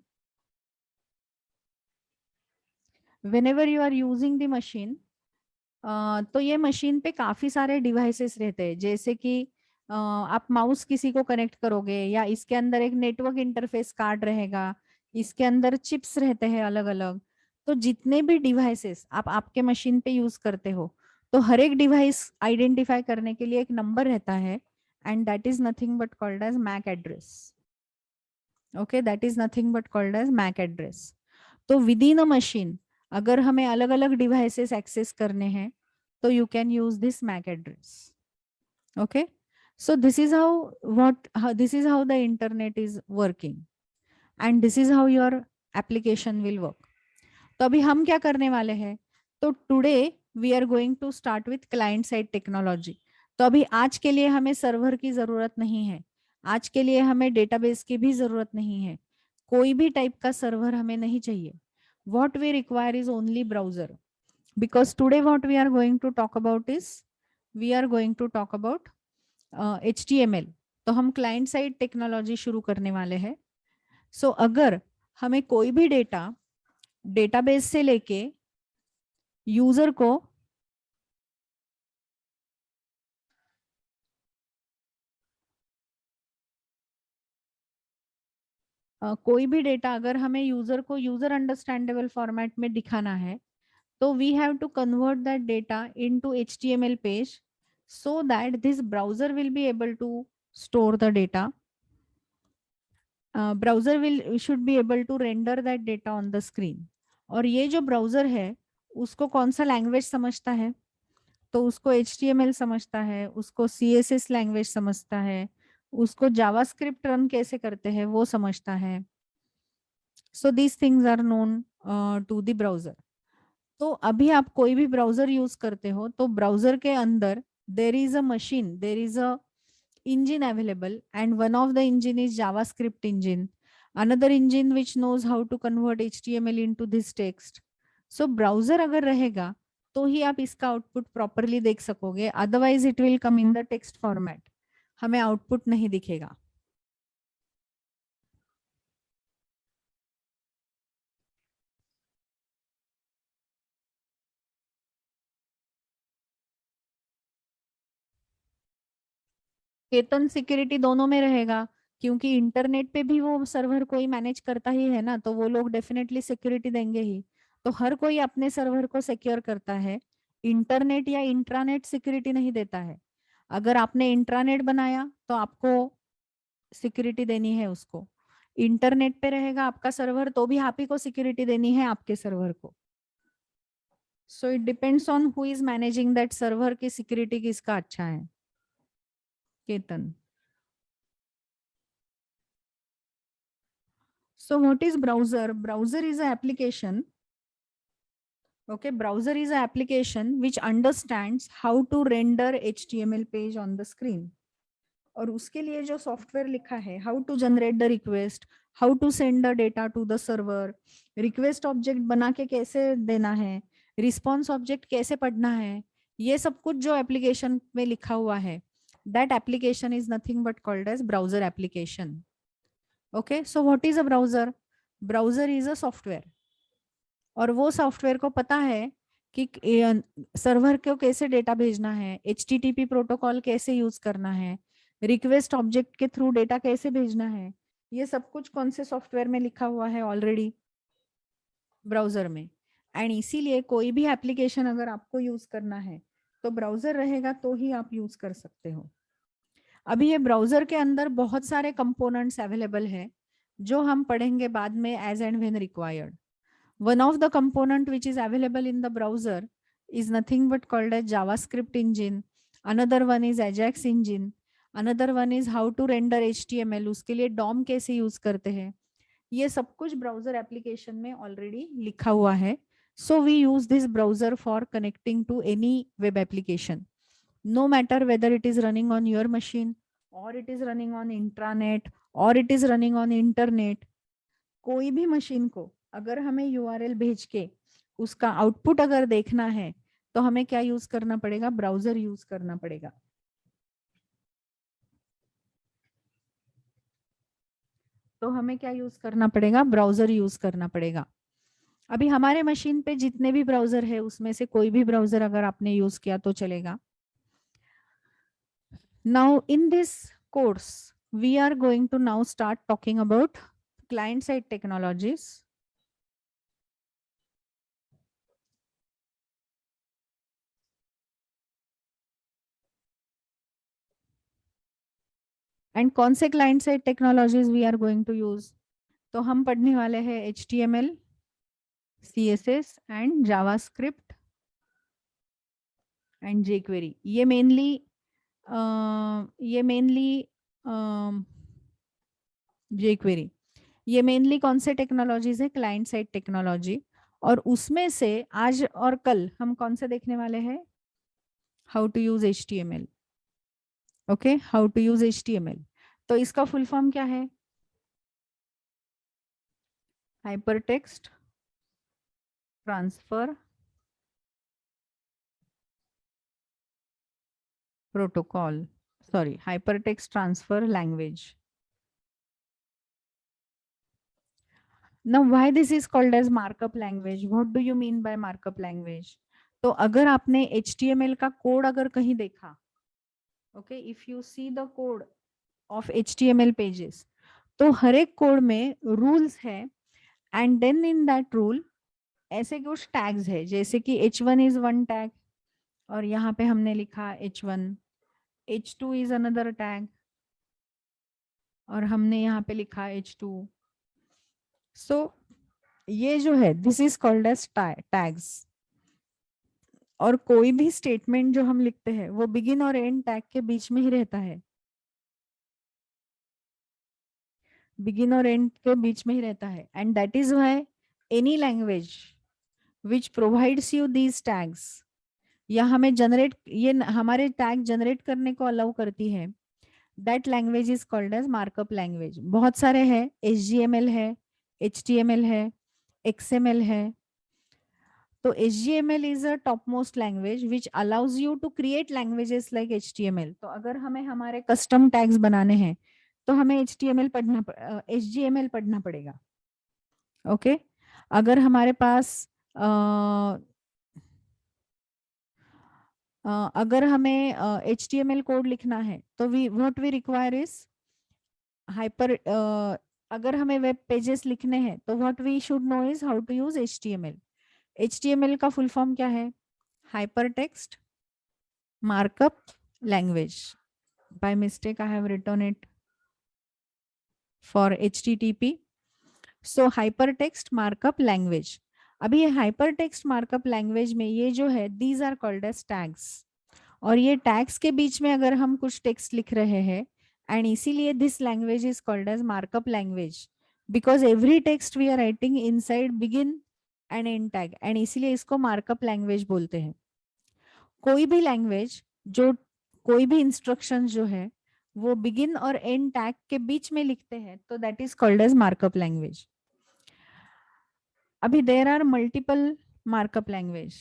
तो ये मशीन पे काफी सारे डिवाइसेस रहते हैं, जैसे कि आप माउस किसी को कनेक्ट करोगे, या इसके अंदर एक नेटवर्क इंटरफेस कार्ड रहेगा, इसके अंदर चिप्स रहते हैं अलग अलग. तो जितने भी डिवाइसेस आप आपके मशीन पे यूज करते हो, तो हर एक डिवाइस आइडेंटिफाई करने के लिए एक नंबर रहता है, and that is nothing but called as MAC address. Okay, that is nothing but called as MAC address. तो विद इन अ मशीन अगर हमें अलग अलग डिवाइसेस एक्सेस करने हैं, तो you can use this MAC address. Okay, so this is how the internet is working, and this is how your application will work. तो अभी हम क्या करने वाले हैं, तो today we are going to start with client side technology. तो अभी आज के लिए हमें सर्वर की जरूरत नहीं है, आज के लिए हमें डेटाबेस की भी जरूरत नहीं है, कोई भी टाइप का सर्वर हमें नहीं चाहिए. what we require is only browser, because today what we are going to talk about is we are going to talk about HTML. तो हम क्लाइंट साइड टेक्नोलॉजी शुरू करने वाले हैं. सो अगर हमें कोई भी डेटा डेटाबेस से लेके यूजर को कोई भी डेटा अगर हमें यूजर को यूजर अंडरस्टैंडेबल फॉर्मेट में दिखाना है, तो we have to convert that data into HTML page, so that this browser will be able to store the data. Browser should be able to render that data on the screen. और ये जो browser है उसको कौन सा language समझता है, तो उसको HTML समझता है, उसको CSS लैंग्वेज समझता है, उसको जावास्क्रिप्ट रन कैसे करते हैं वो समझता है. So these things are known to the browser. तो अभी आप कोई भी ब्राउजर यूज करते हो, तो ब्राउजर के अंदर there is a machine, there is a engine available, and one of the engine is JavaScript engine, another engine which knows how to convert HTML into this text. So browser अगर रहेगा तो ही आप इसका output properly देख सकोगे, otherwise it will come in the text format, हमें output नहीं दिखेगा. केतन सिक्योरिटी दोनों में रहेगा, क्योंकि इंटरनेट पे भी वो सर्वर कोई मैनेज करता ही है ना, तो वो लोग डेफिनेटली सिक्योरिटी देंगे ही. तो हर कोई अपने सर्वर को सिक्योर करता है, इंटरनेट या इंट्रानेट सिक्योरिटी नहीं देता है. अगर आपने इंट्रानेट बनाया तो आपको सिक्योरिटी देनी है उसको, इंटरनेट पे रहेगा आपका सर्वर तो भी आप ही को सिक्योरिटी देनी है आपके सर्वर को. So it depends on who is managing that server की सिक्योरिटी किसका अच्छा है. Ketan. So what is browser? Browser is an application. Okay, browser is an application which understands how to render HTML page on the screen. और उसके लिए जो software लिखा है, how to generate the request, how to send the data to the server, request object बना के कैसे देना है, response object कैसे पढ़ना है, ये सब कुछ जो एप्लीकेशन में लिखा हुआ है, that application is nothing but called as browser application. Okay, so what is a browser? Browser is a software. और वो सॉफ्टवेयर को पता है कि सर्वर को कैसे डेटा भेजना है, HTTP प्रोटोकॉल कैसे यूज करना है, रिक्वेस्ट ऑब्जेक्ट के थ्रू डेटा कैसे भेजना है, ये सब कुछ कौन से सॉफ्टवेयर में लिखा हुआ है ऑलरेडी, ब्राउजर में. एंड इसीलिए कोई भी एप्लीकेशन अगर आपको यूज करना है तो ब्राउजर रहेगा तो ही आप यूज कर सकते हो. अभी ये ब्राउजर के अंदर बहुत सारे कंपोनेंट्स अवेलेबल है जो हम पढ़ेंगे बाद में as and when required. One of the component which is available in the browser is nothing but called as JavaScript engine. Another one is Ajax engine. Another one is how to render HTML. उसके लिए DOM कैसे use करते हैं, ये सब कुछ browser application में already लिखा हुआ है. So we use this browser for connecting to any web application, no matter whether it is running on your machine or it is running on intranet or it is running on internet. कोई भी machine को अगर हमें URL भेज के उसका output अगर देखना है तो हमें क्या यूज करना पड़ेगा? ब्राउजर यूज करना पड़ेगा. तो हमें क्या यूज करना पड़ेगा? ब्राउजर यूज करना पड़ेगा. अभी हमारे मशीन पे जितने भी ब्राउजर है उसमें से कोई भी ब्राउजर अगर आपने यूज किया तो चलेगा. Now in this course we are going to now start talking about client side technologies. And कौन से client side technologies we are going to use? तो हम पढ़ने वाले हैं HTML, CSS and JavaScript and jQuery. ये मेनली jQuery. ये mainly कौन से टेक्नोलॉजीज है? Client side technology. और उसमें से आज और कल हम कौन से देखने वाले हैं? How to use HTML. Okay, how to use HTML. तो इसका फुल फॉर्म क्या है? Hypertext transfer protocol, sorry, hypertext transfer language. Now why this is called as markup language? What do you mean by markup language? तो अगर आपने HTML का code अगर कहीं देखा, okay, if you see the code of HTML pages, तो हर एक code में रूल्स है and then in that rule ऐसे कुछ टैग्स है, जैसे कि H1 इज वन टैग और यहाँ पे हमने लिखा H1, H2 is another tag और हमने यहाँ पे लिखा H2. सो ये जो है this is called as tags. और कोई भी स्टेटमेंट जो हम लिखते हैं वो बिगिन और एंड टैग के बीच में ही रहता है. बिगिन और एंड के बीच में ही रहता है. And that is why any language which provides you these tags, या हमें जनरेट, ये हमारे टैग जनरेट करने को अलाउ करती है, that language is called as markup language. बहुत सारे हैं, HGML है, HTML है, XML है. तो HTML is a topmost language which allows you to create languages like HTML. तो अगर हमें हमारे कस्टम टैग्स बनाने हैं तो हमें HTML पढ़ना पड़ेगा. ओके, अगर हमारे पास अगर हमें HTML कोड लिखना है तो what we require is hyper. अगर हमें वेब पेजेस लिखने हैं तो what we should know is how to use HTML. HTML का फुल फॉर्म क्या है? Hypertext markup language. By mistake I have written it for HTTP. So hypertext markup language. अभी ये हाइपरटेक्स्ट मार्कअप लैंग्वेज में ये जो है these are called as tags. और ये टैग्स के बीच में अगर हम कुछ टेक्स्ट लिख रहे हैं, एंड इसीलिए this language is called as markup language because every text we are writing inside begin and end tag, and इसीलिए इसको मार्कअप लैंग्वेज बोलते हैं. कोई भी लैंग्वेज जो कोई भी इंस्ट्रक्शन जो है वो बिगिन और एंड टैग के बीच में लिखते हैं तो that is called as markup language. अभी there are multiple markup language.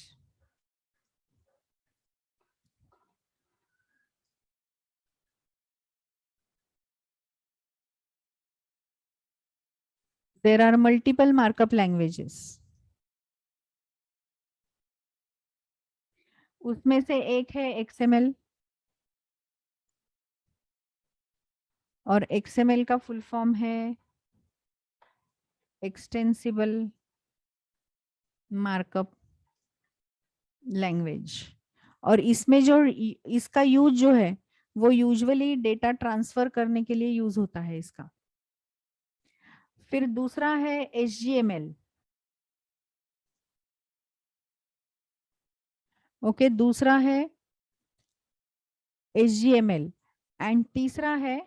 There are multiple markup languages. उसमें से एक है XML. और XML का फुल फॉर्म है एक्सटेंसिबल मार्कअप लैंग्वेज. और इसमें जो इसका यूज जो है वो यूजुअली डेटा ट्रांसफर करने के लिए यूज होता है इसका. फिर दूसरा है HGML. ओके, दूसरा है HGML एंड तीसरा है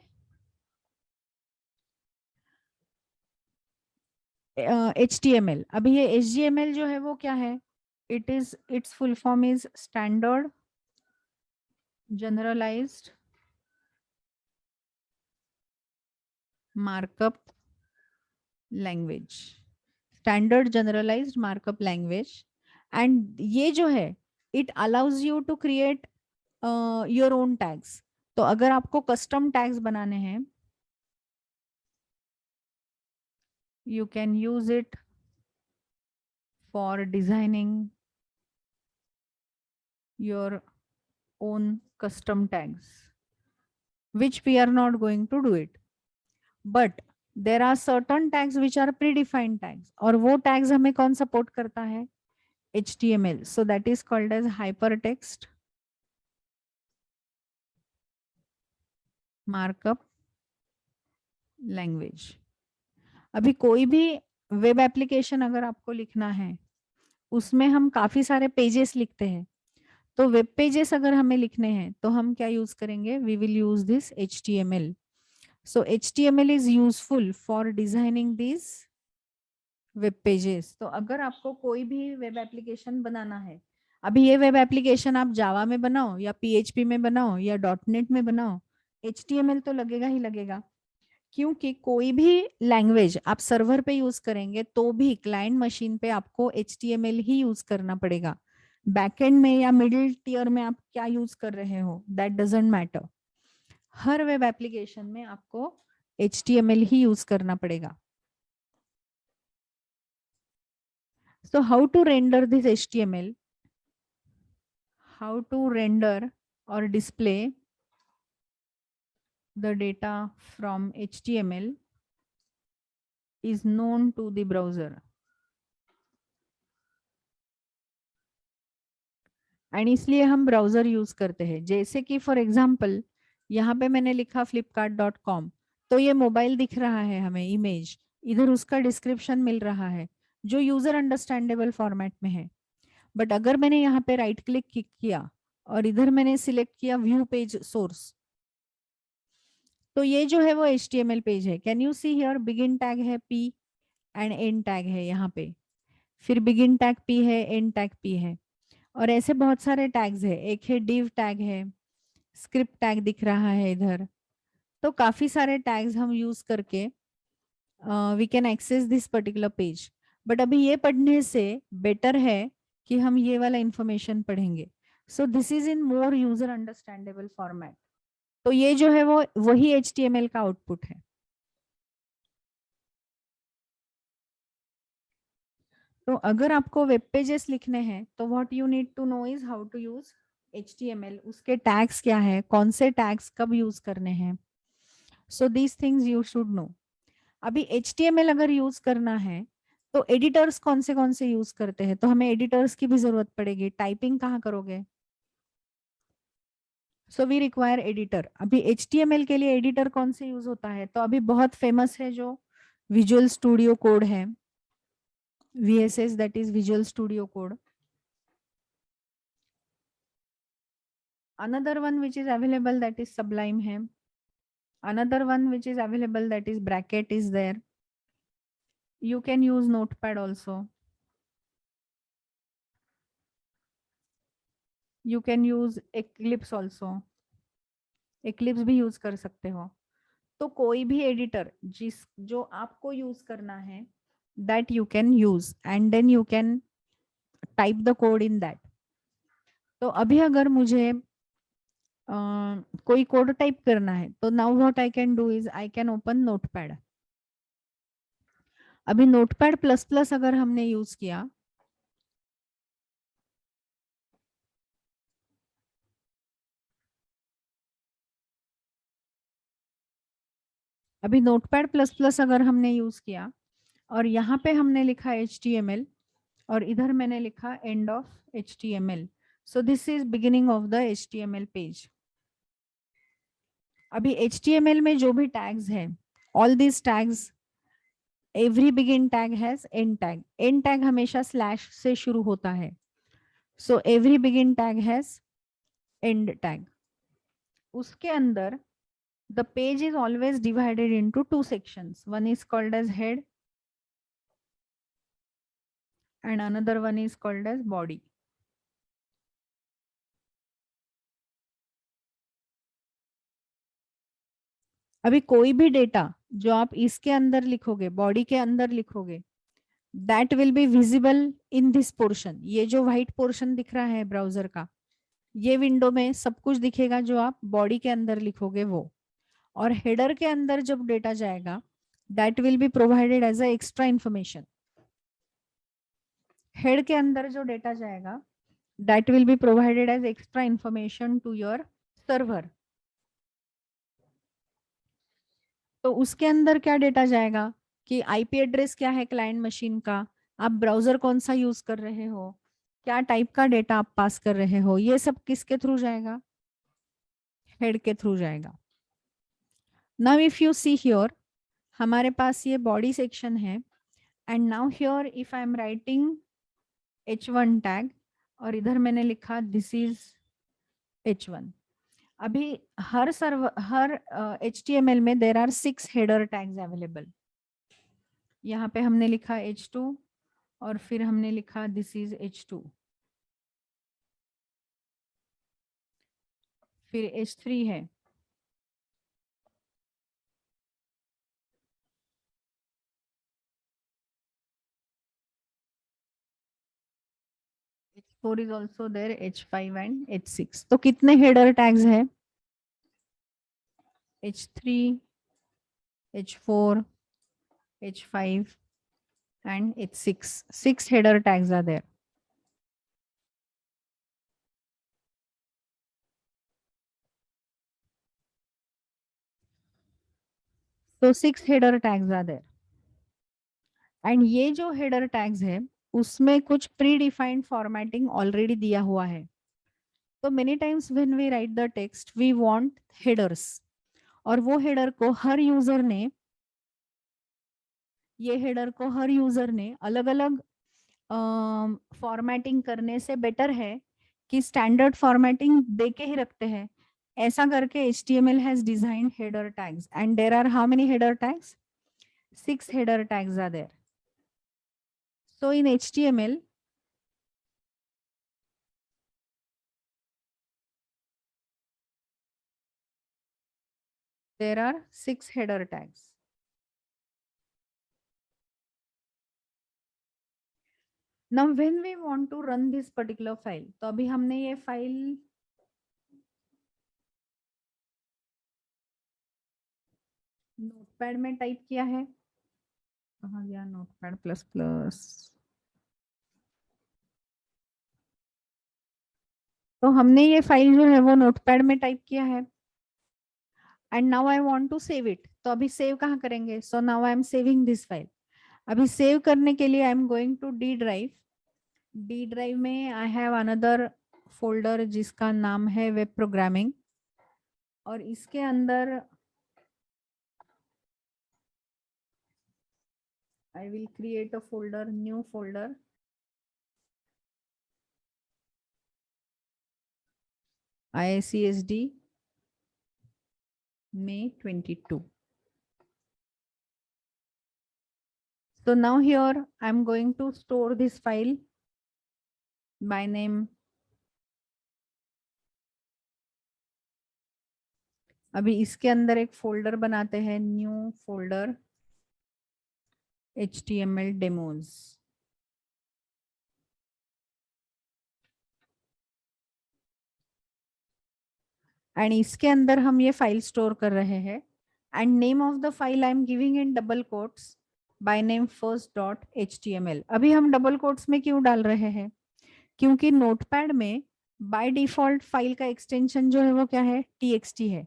HTML. अभी ये HTML जो है वो क्या है? Its full form is Standard Generalized Markup Language. Standard Generalized Markup Language. And ये जो है, it allows you to create your own tags. तो अगर आपको custom tags बनाने हैं, you can use it for designing your own custom tags, which we are not going to do it. But there are certain tags which are predefined tags, और वो tags हमें कौन support करता है? HTML. So that is called as hypertext markup language. अभी कोई भी web application अगर आपको लिखना है, उसमें हम काफी सारे पेजेस लिखते हैं. तो वेब पेजेस अगर हमें लिखने हैं तो हम क्या यूज करेंगे? We will use this HTML. So HTML is useful for designing these web pages. तो अगर आपको कोई भी वेब एप्लीकेशन बनाना है, अभी ये वेब एप्लीकेशन आप जावा में बनाओ या PHP में बनाओ या .NET में बनाओ, HTML तो लगेगा ही लगेगा. क्योंकि कोई भी लैंग्वेज आप सर्वर पे यूज करेंगे तो भी क्लाइंट मशीन पे आपको HTML ही यूज करना पड़ेगा. बैकएंड में या मिडिल टियर में आप क्या यूज कर रहे हो, that doesn't matter. Her web application में आपको HTML ही यूज करना पड़ेगा. So how to render this HTML? How to render or display the data from HTML is known to the browser. And इसलिए हम ब्राउजर यूज करते हैं. जैसे कि फॉर एग्जांपल यहाँ पे मैंने लिखा flipkart.com, तो ये मोबाइल दिख रहा है हमें इमेज, इधर उसका डिस्क्रिप्शन मिल रहा है जो यूजर अंडरस्टैंडेबल फॉर्मेट में है. बट अगर मैंने यहाँ पे राइट क्लिक किया और इधर मैंने सिलेक्ट किया व्यू पेज सोर्स, तो ये जो है वो HTML पेज है. Can you see here begin tag है P एंड एंड टैग है यहाँ पे, फिर बिगिन टैग P है, एंड टैग P है, और ऐसे बहुत सारे टैग्स है. एक है div टैग है, स्क्रिप्ट टैग दिख रहा है इधर. तो काफी सारे टैग्स हम यूज करके we can access this particular page. But अभी ये पढ़ने से बेटर है कि हम ये वाला इंफॉर्मेशन पढ़ेंगे. सो this is in more user understandable format. तो ये जो है वो वही HTML का आउटपुट है. तो अगर आपको वेब पेजेस लिखने हैं तो what you need to know is how to use HTML. उसके टैग्स क्या है, कौन से टैग्स कब यूज करने हैं. So these things you should know. अभी HTML अगर यूज करना है तो एडिटर्स कौन से यूज करते हैं, तो हमें एडिटर्स की भी जरूरत पड़ेगी. टाइपिंग कहाँ करोगे? So we require editor. अभी HTML के लिए एडिटर कौन से यूज होता है, तो अभी बहुत फेमस है जो विजुअल स्टूडियो कोड है, VSS, that is Visual Studio Code. Another one which is available, that is Sublime है. Another one which is available, that is Bracket is there. You can use Notepad also. You can use Eclipse also. Eclipse भी use कर सकते हो. तो कोई भी editor जो आपको यूज करना है, that you can use and then you can type the code in that. तो अभी अगर मुझे कोई कोड टाइप करना है तो now what I can do is I can open notepad. अभी नोटपैड प्लस प्लस अगर हमने यूज किया, अभी नोटपैड प्लस प्लस अगर हमने यूज किया और यहाँ पे हमने लिखा HTML और इधर मैंने लिखा end of HTML. So this is beginning of the HTML page. अभी HTML में जो भी टैग्स है, all this tags, every begin tag has and tag. And tag हमेशा स्लैश से शुरू होता है. So every begin tag has and tag. उसके अंदर the page is always divided into two sections. One is called as head and another one is called as body. अभी कोई भी डेटा जो आप इसके अंदर लिखोगे, बॉडी के अंदर लिखोगे, that will be visible in this portion. ये जो व्हाइट पोर्शन दिख रहा है ब्राउजर का, ये विंडो में सब कुछ दिखेगा जो आप बॉडी के अंदर लिखोगे वो. और हेडर के अंदर जब डेटा जाएगा, that will be provided as a extra information. Head के अंदर जो डेटा जाएगा, that will be provided as extra information to your server. तो उसके अंदर क्या डेटा जाएगा कि आईपी एड्रेस क्या है क्लाइंट मशीन का, आप ब्राउजर कौन सा यूज कर रहे हो, क्या टाइप का डेटा आप पास कर रहे हो, ये सब किसके थ्रू जाएगा, हेड के थ्रू जाएगा. Now if you see here, हमारे पास ये बॉडी सेक्शन है. And now here if I am writing h1 tag और इधर मैंने लिखा दिस इज h1. अभी हर HTML में there are 6 header tags available. यहाँ पे हमने लिखा h2 और फिर हमने लिखा दिस इज h2, फिर h3 है, h4 is also there, h5 and h6. तो कितने हेडर टैग्स है, h3, h4, h5 and h6. 6 header tags are there. So 6 header tags are there. And ये जो header tags है उसमें कुछ predefined formatting already दिया हुआ है. तो many times when we write the text we want headers, और वो header को हर यूजर ने, ये header को हर यूजर ने अलग अलग फॉर्मेटिंग करने से बेटर है कि स्टैंडर्ड फॉर्मेटिंग देके ही रखते हैं. ऐसा करके HTML has designed header tags and there are how many header tags? 6 header tags are there. So in HTML, there are 6 header tags. Now when we want to run this particular file, तो अभी हमने ये file notepad में type किया है. कहाँ गया notepad plus plus. तो हमने ये फाइल जो है वो नोटपैड में टाइप किया है. And now I want to save it. तो अभी सेव कहाँ करेंगे? So now I am saving this file. अभी सेव करने के लिए I am going to D drive. D drive में आई हैव अनदर फोल्डर जिसका नाम है वेब प्रोग्रामिंग, और इसके अंदर I will create a folder, new folder. IICSD May 22. So now here I'm going to store this file by name. अभी इसके अंदर एक फोल्डर बनाते हैं, new folder HTML demos. And इसके अंदर हम ये फाइल स्टोर कर रहे हैं. And name of the file I am giving in double quotes by name first dot HTML. अभी हम डबल कोट्स में क्यों डाल रहे हैं? क्योंकि नोटपैड में बाय डिफॉल्ट फाइल का एक्सटेंशन जो है वो क्या है? txt है.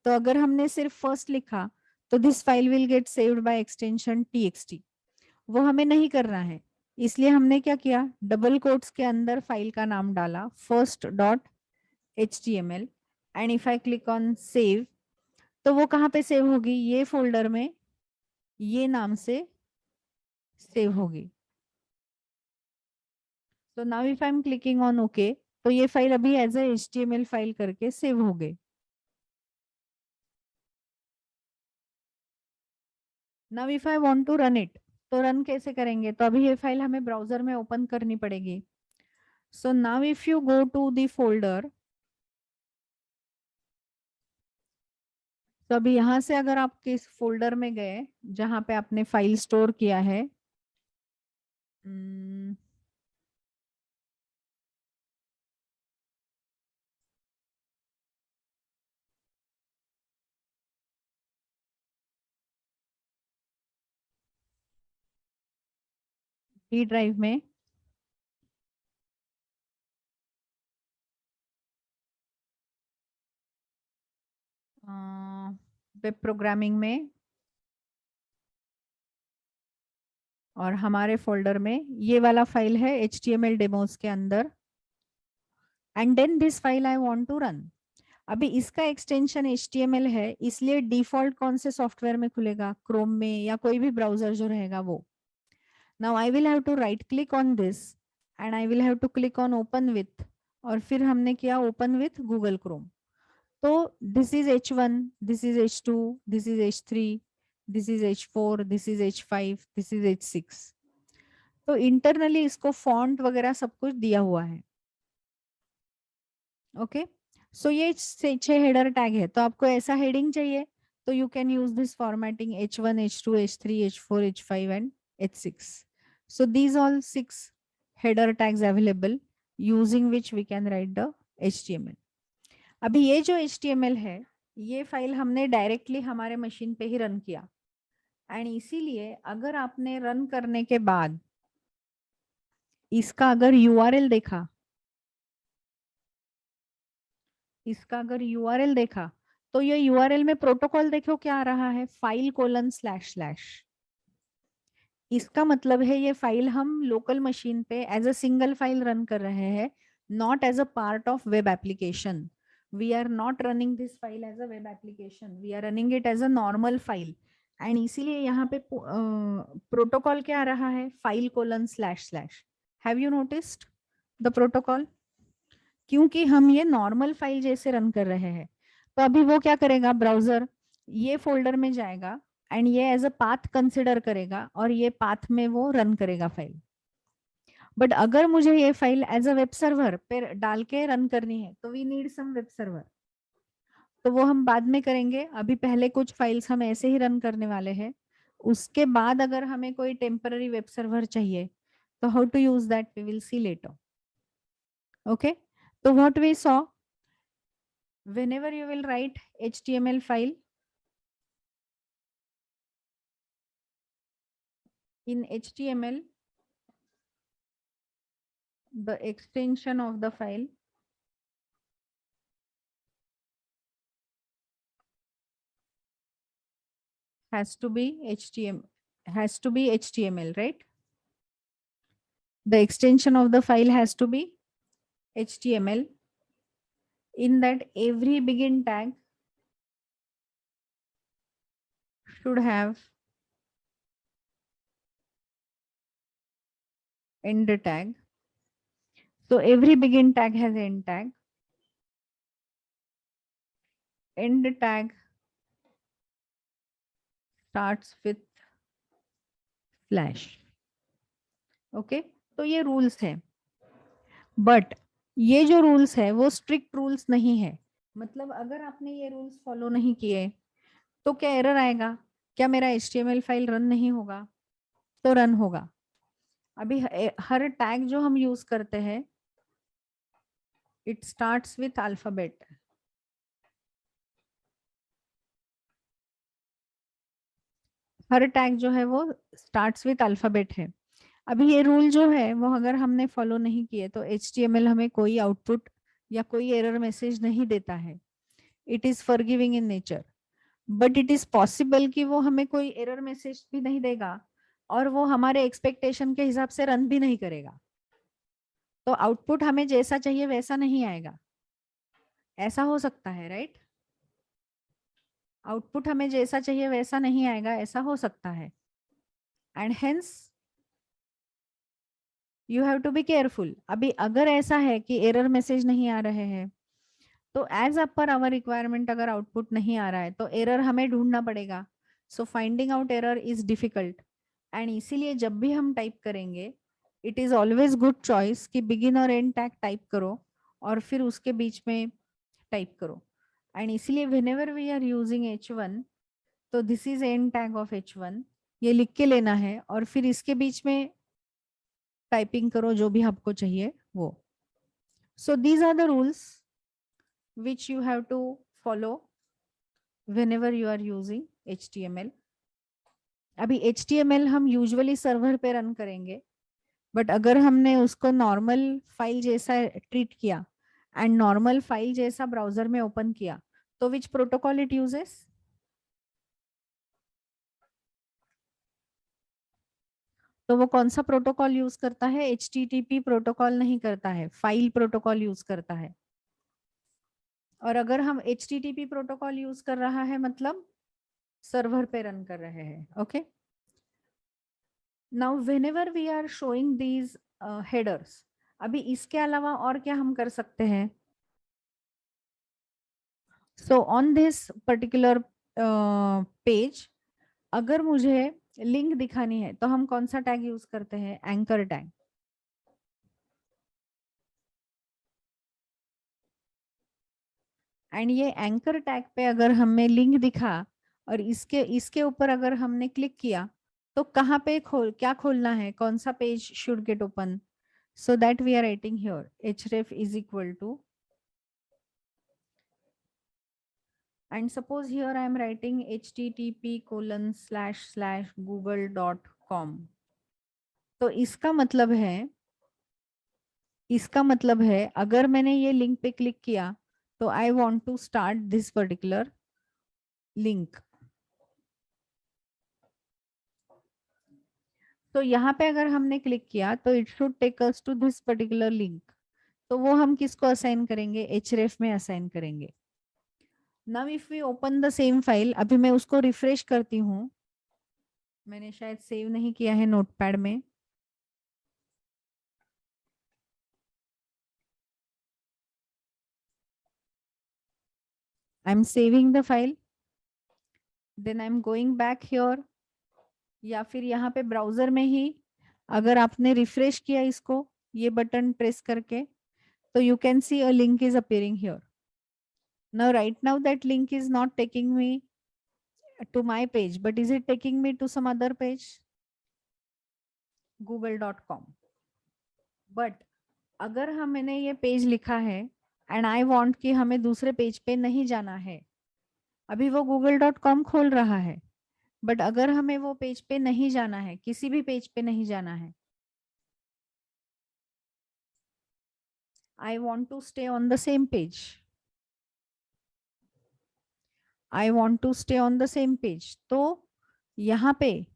तो अगर हमने सिर्फ फर्स्ट लिखा तो this file will get saved by extension txt. वो हमें नहीं करना है, इसलिए हमने क्या किया, डबल कोट्स के अंदर फाइल का नाम डाला first dot HTML. And if I click on save, तो वो कहाँ पे सेव होगी? ये फोल्डर में ये नाम से सेव होगी. तो now if I am clicking on okay, तो ये फाइल अभी एज ए HTML फाइल करके सेव हो गई. Now if I want to run it, तो रन कैसे करेंगे? तो अभी ये फाइल हमें ब्राउजर में ओपन करनी पड़ेगी. So now if you go to the folder, तो अभी यहाँ से अगर आप किस फोल्डर में गए जहां पे आपने फाइल स्टोर किया है, डी ड्राइव में, वेब प्रोग्रामिंग में, और हमारे फोल्डर में ये वाला फाइल है HTML डेमोस के अंदर. And then this file I want to run. अभी इसका एक्सटेंशन HTML है, इसलिए डिफॉल्ट कौन से सॉफ्टवेयर में खुलेगा? क्रोम में या कोई भी ब्राउजर जो रहेगा वो. Now I will have to right click on this and I will have to click on open with, और फिर हमने किया ओपन विथ गूगल क्रोम. तो this is H1, this is H2, this is H3, this is H4, this is H5, this is H6. तो internally इसको font वगैरह सब कुछ दिया हुआ है. ओके. सो ये 6 हेडर टैग है. तो आपको ऐसा हेडिंग चाहिए तो you can use this formatting H1, H2, H3, H4, H5 and H6. So these all 6 header tags available using which we can write the HTML. अभी ये जो HTML है, ये फाइल हमने डायरेक्टली हमारे मशीन पे ही रन किया. एंड इसीलिए अगर आपने रन करने के बाद इसका अगर URL देखा, तो ये URL में प्रोटोकॉल देखो क्या आ रहा है, file:// इसका मतलब है ये फाइल हम लोकल मशीन पे as a single file run कर रहे हैं, not as a part of web application. We are not running this file as a web application, we are running it as a normal file. And इसीलिए यहाँ पे protocol क्या आ रहा है, file://. Have you noticed the protocol? क्योंकि हम ये नॉर्मल फाइल जैसे रन कर रहे हैं. तो अभी वो क्या करेगा, ब्राउजर ये फोल्डर में जाएगा एंड ये एज अ पाथ कंसिडर करेगा और ये पाथ में वो रन करेगा फाइल. बट अगर मुझे ये file as a web server पे डाल के रन करनी है तो we need some web server. तो वो हम बाद में करेंगे. अभी पहले कुछ फाइल्स हम ऐसे ही रन करने वाले हैं. उसके बाद अगर हमें कोई टेम्पररी वेब सर्वर चाहिए तो how to use that we will see later. Okay. तो what we saw, whenever you will write HTML file, in HTML the extension of the file has to be HTML, right? The extension of the file has to be HTML. In that every begin tag should have end tag. So every begin tag has end tag. End tag starts with slash. Okay. तो ये rules है. But ये जो rules है वो strict rules नहीं है. मतलब अगर आपने ये रूल्स फॉलो नहीं किए तो क्या एरर आएगा? क्या मेरा HTML फाइल रन नहीं होगा? तो रन होगा. अभी हर टैग जो हम यूज करते हैं it starts with alphabet. Her tag जो है वो स्टार्ट्स विथ अल्फाबेट है. अभी ये रूल जो है वो अगर हमने फॉलो नहीं किए तो HTML हमें कोई आउटपुट या कोई एरर मैसेज नहीं देता है. It is forgiving in nature. But it is possible कि वो हमें कोई एरर मैसेज भी नहीं देगा और वो हमारे एक्सपेक्टेशन के हिसाब से रन भी नहीं करेगा. तो आउटपुट हमें जैसा चाहिए वैसा नहीं आएगा. ऐसा हो सकता है, राइट? आउटपुट हमें जैसा चाहिए वैसा नहीं आएगा, ऐसा हो सकता है. And hence you have to be careful. अभी अगर ऐसा है कि एरर मैसेज नहीं आ रहे हैं तो एज पर आवर रिक्वायरमेंट अगर आउटपुट नहीं आ रहा है तो एरर हमें ढूंढना पड़ेगा. So finding out error is difficult. And इसीलिए जब भी हम टाइप करेंगे it is always good choice कि बिगिन और एंड टैग टाइप करो और फिर उसके बीच में टाइप करो. एंड इसीलिए whenever we are using H1 तो this is and tag of H1 ये लिख के लेना है और फिर इसके बीच में टाइपिंग करो जो भी आपको चाहिए वो. So these are the rules which you have to follow whenever you are using HTML. अभी HTML हम यूजुअली सर्वर पे रन करेंगे बट अगर हमने उसको नॉर्मल फाइल जैसा ट्रीट किया एंड नॉर्मल फाइल जैसा ब्राउजर में ओपन किया तो विच प्रोटोकॉल इट यूजेस. तो वो कौन सा प्रोटोकॉल यूज करता है. HTTP प्रोटोकॉल नहीं करता है, फाइल प्रोटोकॉल यूज करता है. और अगर हम HTTP प्रोटोकॉल यूज कर रहा है मतलब सर्वर पे रन कर रहे हैं. Okay. Now whenever we are showing these headers, अभी इसके अलावा और क्या हम कर सकते हैं. So on this particular page अगर मुझे लिंक दिखानी है तो हम कौन सा टैग यूज करते हैं. Anchor tag. एंड ये एंकर टैग पे अगर हमें लिंक दिखा और इसके इसके ऊपर अगर हमने क्लिक किया तो कहाँ पे क्या खोलना है, कौन सा page should get open. So that we are writing here href is equal to and suppose here I am writing http://google.com. तो इसका मतलब है अगर मैंने ये लिंक पे क्लिक किया तो I want to start this particular link. तो यहाँ पे अगर हमने क्लिक किया तो it should take us to this particular link. तो वो हम किसको असाइन करेंगे, href में असाइन करेंगे. Now if we open the same file, अभी मैं उसको रिफ्रेश करती हूँ, मैंने शायद सेव नहीं किया है नोटपैड में. I am saving the file, then I am going back here, या फिर यहाँ पे ब्राउजर में ही अगर आपने रिफ्रेश किया इसको ये बटन प्रेस करके तो you can see a link is appearing here. Now right now that link is not taking me to my page, but is it taking me to some other page, google.com. but अगर हमने ये page लिखा है and I want कि हमें दूसरे page पे नहीं जाना है, अभी वो google.com खोल रहा है बट अगर हमें वो पेज पे नहीं जाना है, किसी भी पेज पे नहीं जाना है, I want to stay on the same page. I want to stay on the same page. तो यहाँ पे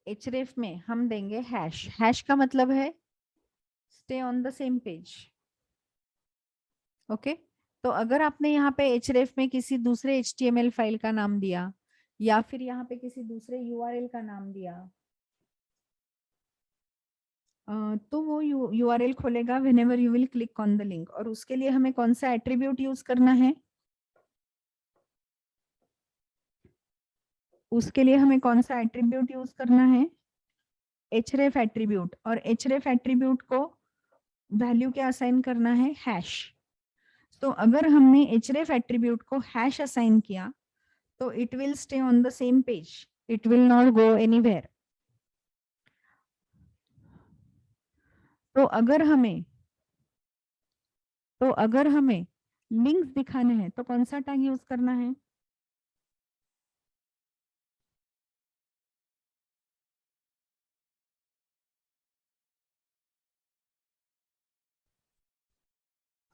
href में हम देंगे हैश. हैश का मतलब है stay on the same page. Okay. तो अगर आपने यहाँ पे href में किसी दूसरे HTML फाइल का नाम दिया या फिर यहाँ पे किसी दूसरे URL का नाम दिया तो वो URL खोलेगा whenever you will click on the link. और उसके लिए हमें कौन सा एट्रीब्यूट यूज करना है, उसके लिए हमें कौन सा एट्रीब्यूट यूज करना है, href एट्रीब्यूट. और href एट्रीब्यूट को वैल्यू क्या असाइन करना है, हैश. तो अगर हमने href एट्रीब्यूट को हैश असाइन किया तो it will stay on the same page, it will not go anywhere. तो अगर हमें लिंक्स दिखाने हैं तो कौन सा टैग यूज करना है,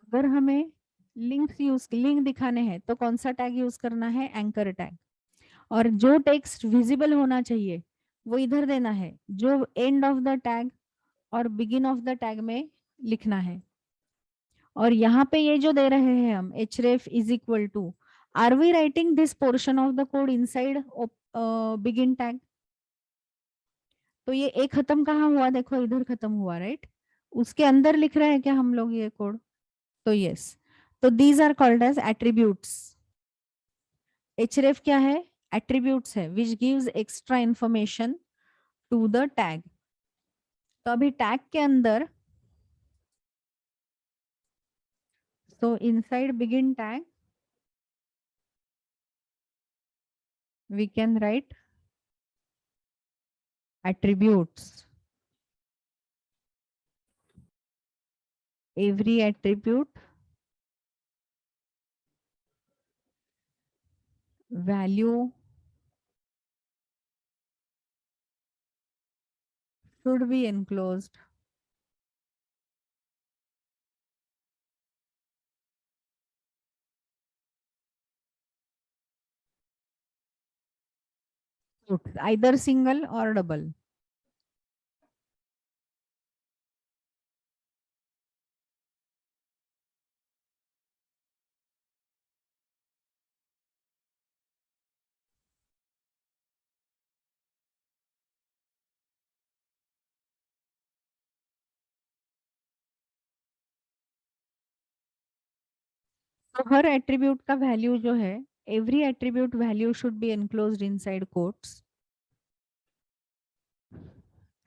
अगर हमें लिंक दिखाने हैं तो कौन सा टैग यूज करना है, एंकर टैग. और जो टेक्स्ट विजिबल होना चाहिए वो इधर देना है, जो एंड ऑफ द टैग और बिगिन ऑफ द टैग में लिखना है. और यहाँ पे ये जो दे रहे हैं हम href is equal to, are we writing this portion of the code inside begin tag. तो ये एक खत्म कहाँ हुआ, देखो इधर खत्म हुआ, राइट. उसके अंदर लिख रहे हैं क्या हम लोग ये कोड. तो यस, तो these are called as attributes. href क्या है, एट्रीब्यूट्स है which gives extra information to the tag. तो अभी टैग के अंदर, so inside begin tag we can write attributes. Every attribute value should be enclosed. Either single or double. तो हर attribute का value जो है, every attribute value should be enclosed inside quotes.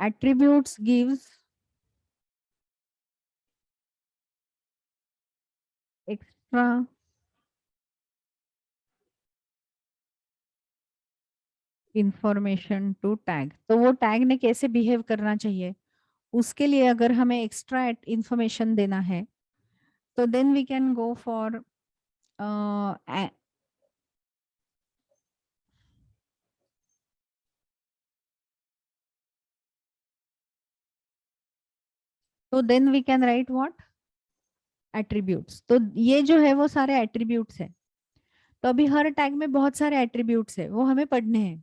Attributes gives extra information to tag. तो वो tag ने कैसे behave करना चाहिए, उसके लिए अगर हमें एक्स्ट्रा इंफॉर्मेशन देना है, तो then we can go for तो then we can write what, attributes. तो ये जो है वो सारे एट्रीब्यूट्स है। तो अभी हर टैग में बहुत सारे एट्रीब्यूट्स है, वो हमें पढ़ने हैं।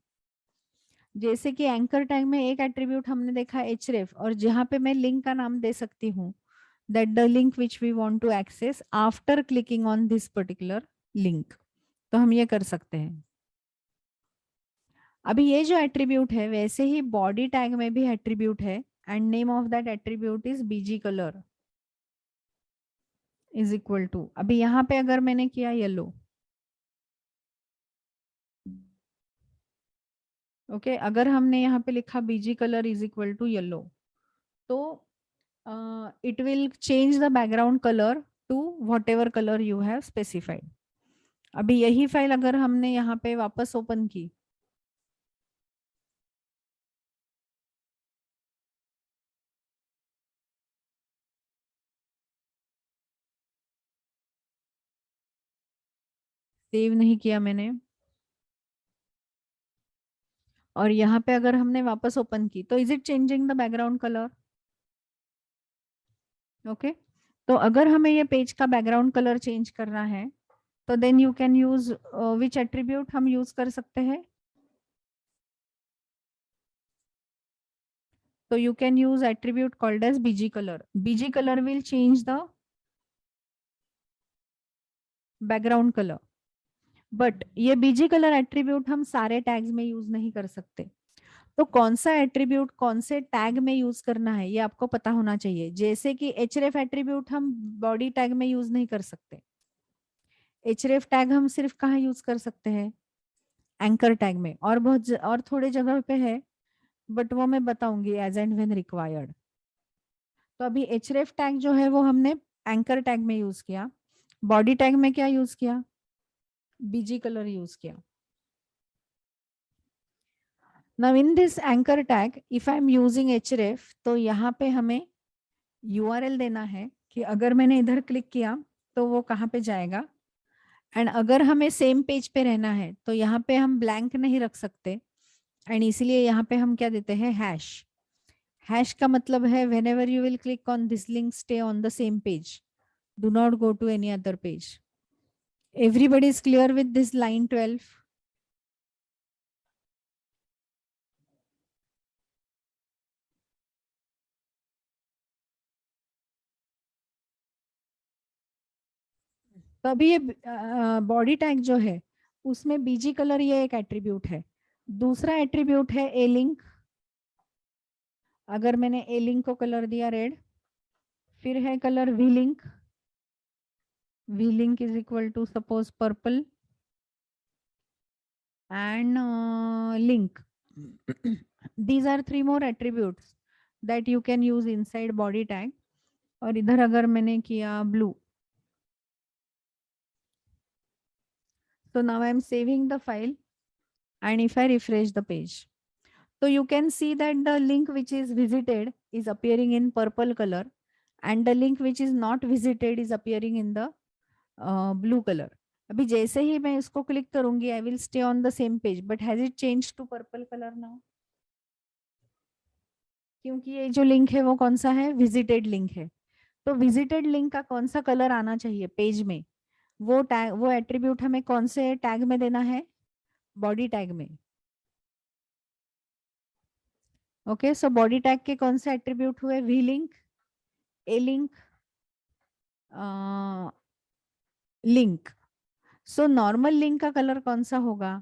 जैसे कि एंकर टैग में एक एट्रीब्यूट हमने देखा href, और जहां पे मैं लिंक का नाम दे सकती हूँ that the link which we want to access after clicking on this particular link. तो हम ये कर सकते हैं। अभी ये जो एट्रीब्यूट है, वैसे ही बॉडी टैग में भी एट्रीब्यूट है, and name of that attribute is BG colour is equal to, अभी यहाँ पे अगर मैंने किया येलो, ओके अगर हमने यहाँ पे लिखा BG colour is equal to yellow, तो it will change the background colour to whatever colour you have specified. अभी यही फाइल अगर हमने यहाँ पे वापस ओपन की, सेव नहीं किया मैंने, और यहाँ पे अगर हमने वापस ओपन की, तो is it changing the background colour? Okay, तो अगर हमें ये पेज का बैकग्राउंड कलर चेंज करना है, तो then you can use which attribute हम यूज कर सकते हैं? तो you can use attribute called as bg color. Bg color will change the background color. But ये बीजी कलर एट्रीब्यूट हम सारे टैग्स में यूज नहीं कर सकते। तो कौन सा एट्रीब्यूट कौन से टैग में यूज करना है, ये आपको पता होना चाहिए। जैसे कि href एट्रीब्यूट हम बॉडी टैग में यूज नहीं कर सकते। href टैग हम सिर्फ कहाँ यूज कर सकते हैं? एंकर टैग में, और और थोड़े जगह पे है, बट वो मैं बताऊंगी एज एंड व्हेन रिक्वायर्ड। तो अभी href टैग जो है वो हमने एंकर टैग में यूज किया, बॉडी टैग में क्या यूज किया? बीजी कलर यूज किया। Now in this anchor tag if I am using href, तो यहाँ पे हमें URL देना है कि अगर मैंने इधर क्लिक किया तो वो कहाँ पे जाएगा। एंड अगर हमें सेम पेज पे रहना है, तो यहाँ पे हम ब्लैंक नहीं रख सकते, एंड इसीलिए यहाँ पे हम क्या देते हैं, हैश। हैश का मतलब है whenever you will click on this link, stay on the same page, do not go to any other page. Everybody is clear with this line 12? तो अभी ये बॉडी टैग जो है उसमें बीजी कलर ये एक एट्रीब्यूट है। दूसरा एट्रीब्यूट है ए लिंक। अगर मैंने ए लिंक को कलर दिया रेड, फिर है colour v link. V link is equal to suppose purple. and link. These are three more attributes that you can use inside body tag. और इधर अगर मैंने किया blue, so now I am saving the file, and if I refresh the page, so you can see that the link which is visited is appearing in purple color, and the link which is not visited is appearing in the blue color. अभी जैसे ही मैं इसको click करूंगी, I will stay on the same page, but has it change to purple colour now? क्योंकि ये जो link है वो कौन सा है? विजिटेड लिंक है. तो विजिटेड लिंक का कौन सा कलर आना चाहिए पेज में? वो टैग, वो एट्रीब्यूट हमें कौन से टैग में देना है? बॉडी टैग में. ओके, सो बॉडी टैग के कौन से एट्रीब्यूट हुए? V link, a link, link. So normal link का कलर कौन सा होगा,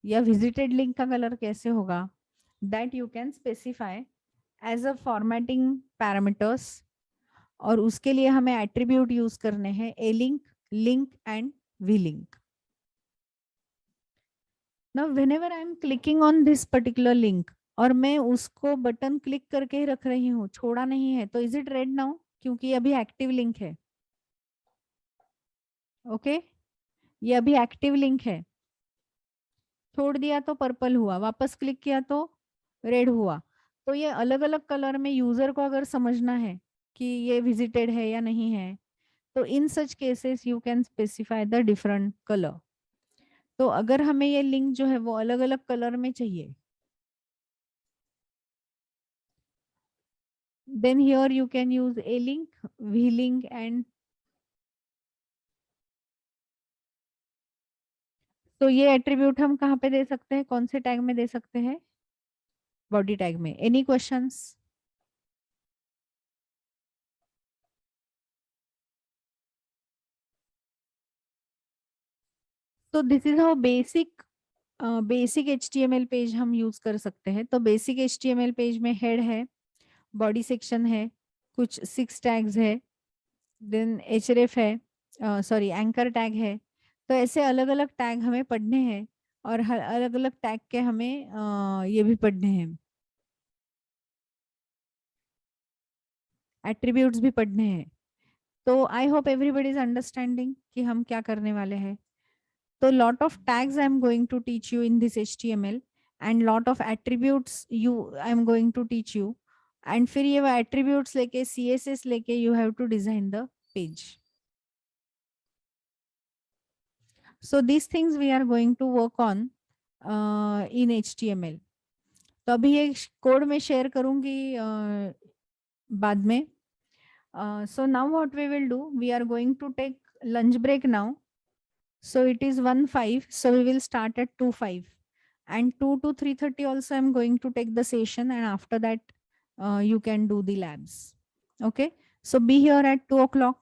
या विजिटेड लिंक का कलर कैसे होगा? That you can specify as a formatting parameters, और उसके लिए हमें एट्रीब्यूट यूज करने हैं A link, link and V link. Now whenever I am clicking on this particular link, और मैं उसको बटन क्लिक करके ही रख रही हूँ, छोड़ा नहीं है, तो इज इट रेड नाउ? क्योंकि अभी एक्टिव लिंक है. ओके, ये अभी एक्टिव लिंक है. छोड़ दिया तो पर्पल हुआ, वापस क्लिक किया तो रेड हुआ. तो ये अलग अलग कलर में यूजर को अगर समझना है कि ये विजिटेड है या नहीं है, तो in such cases you can specify the different colour. तो अगर हमें ये लिंक जो है वो अलग अलग कलर में चाहिए, then here you can use a link, v link and तो ये एट्रीब्यूट हम कहाँ पे दे सकते हैं, कौन से टैग में दे सकते हैं? बॉडी टैग में. Any questions? तो this is how basic basic HTML page हम यूज कर सकते हैं. तो बेसिक HTML पेज में हेड है, बॉडी सेक्शन है, कुछ 6 टैग्स है, देन href है, सॉरी एंकर टैग है. तो ऐसे अलग अलग टैग हमें पढ़ने हैं, और हर अलग अलग टैग के हमें ये भी पढ़ने हैं, एट्रीब्यूट्स भी पढ़ने हैं. तो I hope everybody is understanding कि हम क्या करने वाले हैं. तो lot of tags I am going to teach you in this HTML, and lot of attributes you I am going to teach you. And फिर ये एट्रीब्यूट्स लेके CSS लेके you have to design the page. So these things we are going to work on in HTML. तो अभी ये code में share करूंगी बाद में. So now what we will do, we are going to take lunch break now. So it is 1:05, so we will start at 2:05, and 2 to 3:30 also I'm going to take the session, and after that you can do the labs. Okay, so be here at 2 o'clock.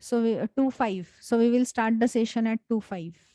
So 2:05, so we will start the session at 2:05.